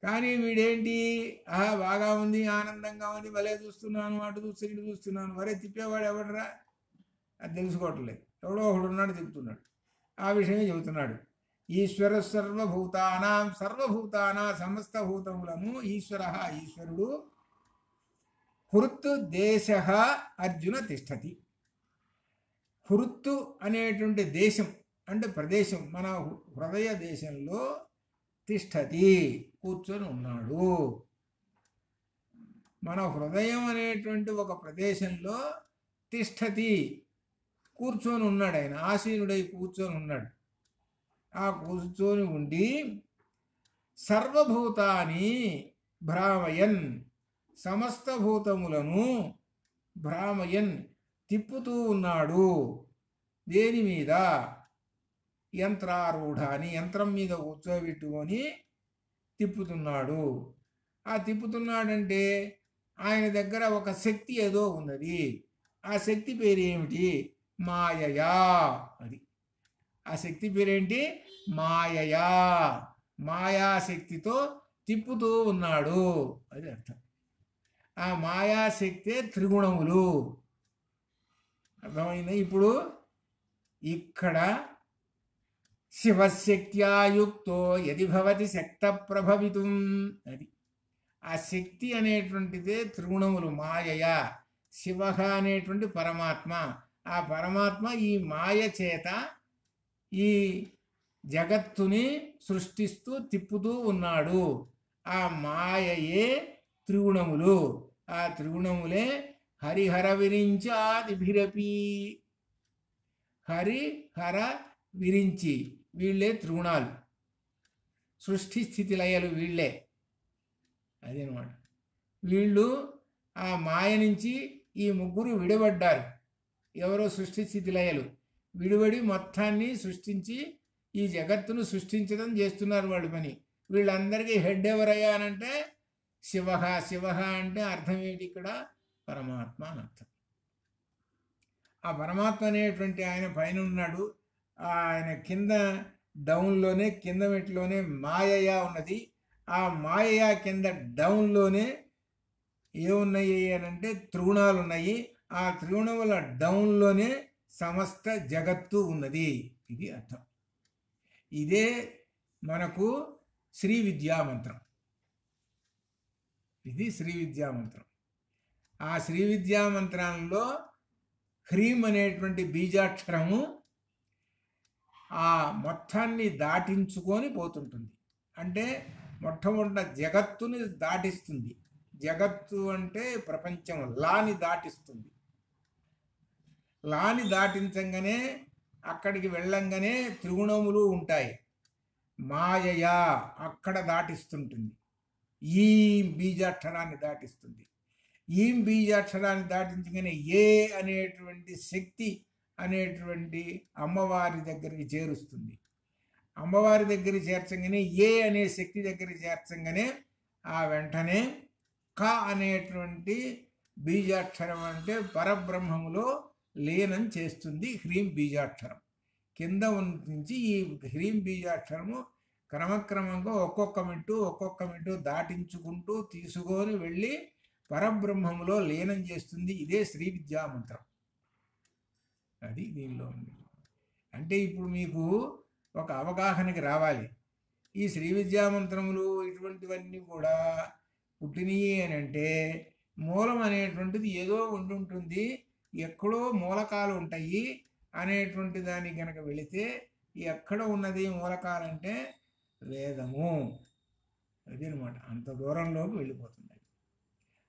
కానీ వీడేంటి, బాగా ఉంది, ఆనందంగా ఉంది, భలే చూస్తున్నాను, అటు చూస్తే ఇటు చూస్తున్నాను, వరే తిప్పేవాడు ఎవడరా? అది తెలుసుకోవట్లేదు. ఎవడో ఒకడు ఉన్నాడు తిప్పుతున్నాడు. ఆ విషయమే చెబుతున్నాడు. ఈశ్వర సర్వభూతానా సమస్త భూతములను ఈశ్వరుడు హృత్ దేశ అర్జున తిష్టతి. హృత్తు అనేటువంటి దేశం అంటే ప్రదేశం, మన హృదయ దేశంలో తిష్టతి కూర్చొని ఉన్నాడు. మన హృదయం అనేటువంటి ఒక ప్రదేశంలో తిష్టతి, కూర్చొని ఉన్నాడు ఆయన, ఆసీనుడై కూర్చొని ఉన్నాడు. ఆ కూర్చొని ఉండి సర్వభూతాని భ్రామయన్, సమస్త భూతములను భ్రామయన్ తిప్పుతూ ఉన్నాడు. దేని మీద? యంత్రారూఢాని, యంత్రం మీద కూర్చోబెట్టుకొని తిప్పుతున్నాడు. ఆ తిప్పుతున్నాడంటే ఆయన దగ్గర ఒక శక్తి ఏదో ఉన్నది. ఆ శక్తి పేరు ఏమిటి? మాయయా. అది ఆ శక్తి పేరేంటి? మాయయా. మాయాశక్తితో తిప్పుతూ ఉన్నాడు, అది అర్థం. ఆ మాయాశక్తే త్రిగుణములు. అర్థమైంది? ఇప్పుడు ఇక్కడ శివశక్త్యాయుక్తో యది భవతి శక్త ప్రభవితుం, అది ఆ శక్తి అనేటువంటిదే త్రిగుణములు. మాయయ శివ అనేటువంటి పరమాత్మ. ఆ పరమాత్మ ఈ మాయ చేత ఈ జగత్తుని సృష్టిస్తూ తిప్పుతూ ఉన్నాడు. ఆ మాయయే త్రిగుణములు. ఆ త్రిగుణములే హరిహర విరించాదిభిరపి. హరిహర విరించి వీళ్ళే త్రిగుణాలు, సృష్టి స్థితి లయలు వీళ్ళే. అదనమాట. వీళ్ళు ఆ మాయ నుంచి ఈ ముగ్గురు విడిపడ్డారు. ఎవరో సృష్టి స్థితి లయలు విడిపడి మొత్తాన్ని సృష్టించి ఈ జగత్తును సృష్టించడం చేస్తున్నారు వాళ్ళ పని. వీళ్ళందరికీ హెడ్ ఎవరయ్యానంటే శివ. శివ అంటే అర్థం ఏంటి? ఇక్కడ పరమాత్మ అని అర్థం. ఆ పరమాత్మ అనేటువంటి ఆయన పైన ఉన్నాడు. ఆయన కింద డౌన్లోనే, కింద మెట్లోనే మాయయా ఉన్నది. ఆ మాయయా కింద డౌన్లోనే ఏమున్నాయి అనంటే త్రిగుణాలు ఉన్నాయి. ఆ త్రిగుణముల డౌన్లోనే సమస్త జగత్తు ఉన్నది. ఇది అర్థం. ఇదే మనకు శ్రీ విద్యామంత్రం. ఇది శ్రీ విద్యామంత్రం. ఆ శ్రీ విద్యామంత్రంలో హ్రీం అనేటువంటి బీజాక్షరము ఆ మొత్తాన్ని దాటించుకొని పోతుంటుంది. అంటే మొట్టమొదట జగత్తుని దాటిస్తుంది. జగత్తు అంటే ప్రపంచం. లాని దాటిస్తుంది. లాని దాటించంగానే అక్కడికి వెళ్ళంగానే త్రిగుణములు ఉంటాయి. మాయయా అక్కడ దాటిస్తుంటుంది. ఈ బీజాక్షరాన్ని దాటిస్తుంది. ఈ బీజాక్షరాన్ని దాటించగానే ఏ అనేటువంటి శక్తి అనేటువంటి అమ్మవారి దగ్గరికి చేరుస్తుంది. అమ్మవారి దగ్గర చేర్చంగానే, ఏ అనే శక్తి దగ్గర చేర్చంగానే ఆ వెంటనే క అనేటువంటి బీజాక్షరం అంటే పరబ్రహ్మములో లీనం చేస్తుంది హ్రీం బీజాక్షరం. కింద నుంచి ఈ హ్రీం బీజాక్షరము క్రమక్రమంగా ఒక్కొక్క మెట్టు దాటించుకుంటూ తీసుకొని వెళ్ళి పరబ్రహ్మములో లీనం చేస్తుంది. ఇదే శ్రీ విద్యామంత్రం. అది దీనిలో ఉంది. అంటే ఇప్పుడు మీకు ఒక అవగాహనకి రావాలి. ఈ శ్రీ విద్యామంత్రములు ఇటువంటివన్నీ కూడా పుట్టినయి అని అంటే మూలం అనేటువంటిది ఏదో ఉండుంటుంది, ఎక్కడో మూలకాలు ఉంటాయి అనేటువంటి దానికి కనుక వెళితే ఎక్కడ ఉన్నది మూలకాలంటే వేదము. అది అనమాట. అంత దూరంలోకి వెళ్ళిపోతుంది.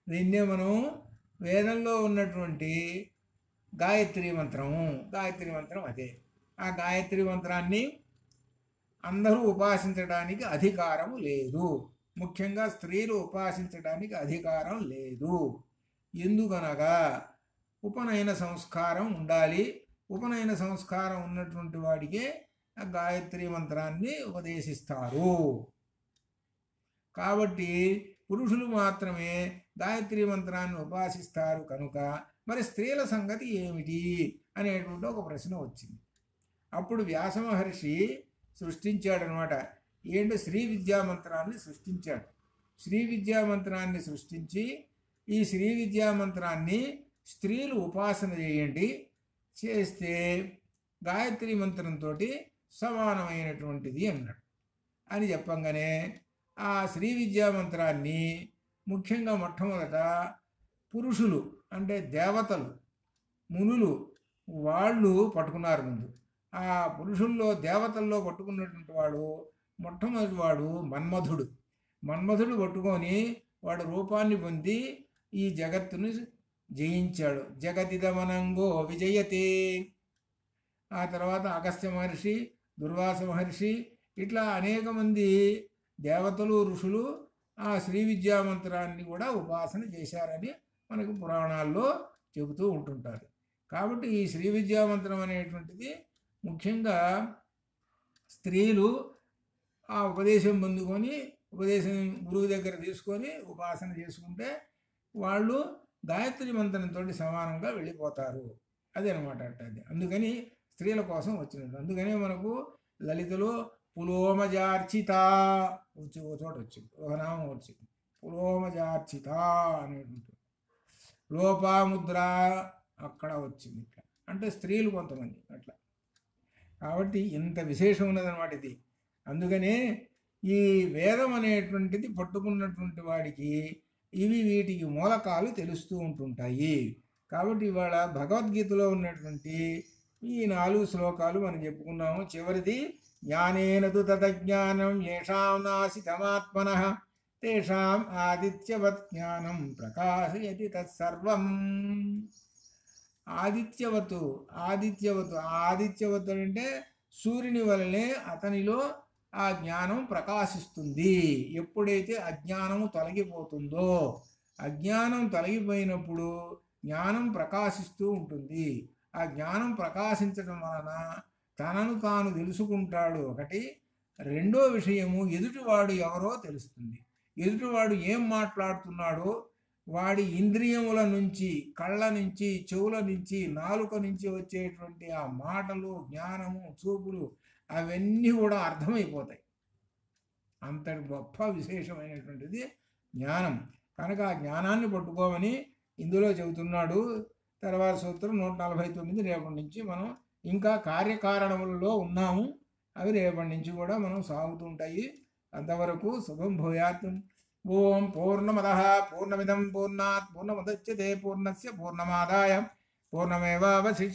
దీన్నే మనం వేదంలో ఉన్నటువంటి గాయత్రి మంత్రము. గాయత్రి మంత్రం అదే. ఆ గాయత్రి మంత్రాన్ని అందరూ ఉపాసించడానికి అధికారము లేదు. ముఖ్యంగా స్త్రీలు ఉపాసించడానికి అధికారం లేదు. ఎందుకనగా ఉపనయన సంస్కారం ఉండాలి. ఉపనయన సంస్కారం ఉన్నటువంటి వాడికే ఆ గాయత్రి మంత్రాన్ని ఉపదేశిస్తారు. కాబట్టి పురుషులు మాత్రమే గాయత్రి మంత్రాన్ని ఉపాసిస్తారు కనుక మరి స్త్రీల సంగతి ఏమిటి అనేటువంటి ఒక ప్రశ్న వచ్చింది. అప్పుడు వ్యాస మహర్షి సృష్టించాడనమాట. ఏంటో శ్రీ విద్యామంత్రాన్ని సృష్టించాడు. శ్రీ విద్యామంత్రాన్ని సృష్టించి ఈ శ్రీ విద్యామంత్రాన్ని స్త్రీలు ఉపాసన చేయండి, చేస్తే గాయత్రి మంత్రంతో సమానమైనటువంటిది అన్నాడు. అని చెప్పంగానే ఆ శ్రీ విద్యామంత్రాన్ని ముఖ్యంగా మొట్టమొదట పురుషులు అంటే దేవతలు, మునులు వాళ్ళు పట్టుకున్నారు ముందు. ఆ పురుషుల్లో దేవతల్లో పట్టుకున్నటువంటి వాడు మొట్టమొదటి వాడు మన్మధుడు. మన్మధుడు పట్టుకొని వాడు రూపాన్ని పొంది ఈ జగత్తును జయించాడు. జగతిదమనంగో విజయతే. ఆ తర్వాత అగస్త్య మహర్షి, దుర్వాస మహర్షి, ఇట్లా అనేక మంది దేవతలు, ఋషులు ఆ శ్రీ విద్యా మంత్రాన్ని కూడా ఉపాసన చేశారని మనకు పురాణాల్లో చెబుతూ ఉంటుంటారు. కాబట్టి ఈ శ్రీ విద్యా మంత్రం అనేటువంటిది ముఖ్యంగా స్త్రీలు ఆ ఉపదేశం పొందుకొని, ఉపదేశం గురువు దగ్గర తీసుకొని ఉపాసన చేసుకుంటే వాళ్ళు గాయత్రి మంత్రంతో సమానంగా వెళ్ళిపోతారు. అదే అనమాట అది. అందుకని స్త్రీల కోసం వచ్చినట్టు. అందుకనే మనకు లలితలో పులోమజార్చిత ఒక చోట వచ్చింది, ఒక నామం వచ్చింది, పులోమజార్చిత అనేటువంటి. లోపాముద్ర అక్కడ వచ్చింది, ఇట్లా అంటే స్త్రీలు కొంతమంది అట్లా. కాబట్టి ఇంత విశేషం ఉన్నదన్నమాట ఇది. అందుకనే ఈ వేదం అనేటువంటిది పట్టుకున్నటువంటి వాడికి వీటికి మూలకాలు తెలుస్తూ ఉంటుంటాయి. కాబట్టి ఇవాళ భగవద్గీతలో ఉన్నటువంటి ఈ 4 శ్లోకాలు మనం చెప్పుకున్నాము. చివరిది జ్ఞానేన తు తదజ్ఞానం యేషాం నాసితమాత్మనః తేషాం ఆదిత్యవత్ జ్ఞానం ప్రకాశయతి తత్సర్వం. ఆదిత్యవతు అంటే సూర్యుని వలనే అతనిలో ఆ జ్ఞానం ప్రకాశిస్తుంది. ఎప్పుడైతే అజ్ఞానము తొలగిపోతుందో, అజ్ఞానం తొలగిపోయినప్పుడు జ్ఞానం ప్రకాశిస్తూ ఉంటుంది. ఆ జ్ఞానం ప్రకాశించడం వలన తనను తాను తెలుసుకుంటాడు ఒకటి. రెండో విషయము, ఎదుటివాడు ఎవరో తెలుస్తుంది. ఎదుటివాడు ఏం మాట్లాడుతున్నాడో వాడి ఇంద్రియముల నుంచి, కళ్ళ నుంచి, చెవుల నుంచి, నాలుక నుంచి వచ్చేటువంటి ఆ మాటలు, జ్ఞానము, చూపులు అవన్నీ కూడా అర్థమైపోతాయి. అంతటి గొప్ప విశేషమైనటువంటిది జ్ఞానం. కనుక ఆ జ్ఞానాన్ని పట్టుకోమని ఇందులో చెబుతున్నాడు. తర్వాత సూత్రం 149. రేపటి నుంచి మనం ఇంకా కార్యకారణములలో ఉన్నాము. అవి రేపటి నుంచి కూడా మనం సాగుతుంటాయి. అంతవరకు శుభం భూయాత్. ఓం పూర్ణమదః పూర్ణమిదం పూర్ణాత్ పూర్ణముదచ్యతే పూర్ణస్య పూర్ణమాదాయ పూర్ణమేవావశిష్యతే.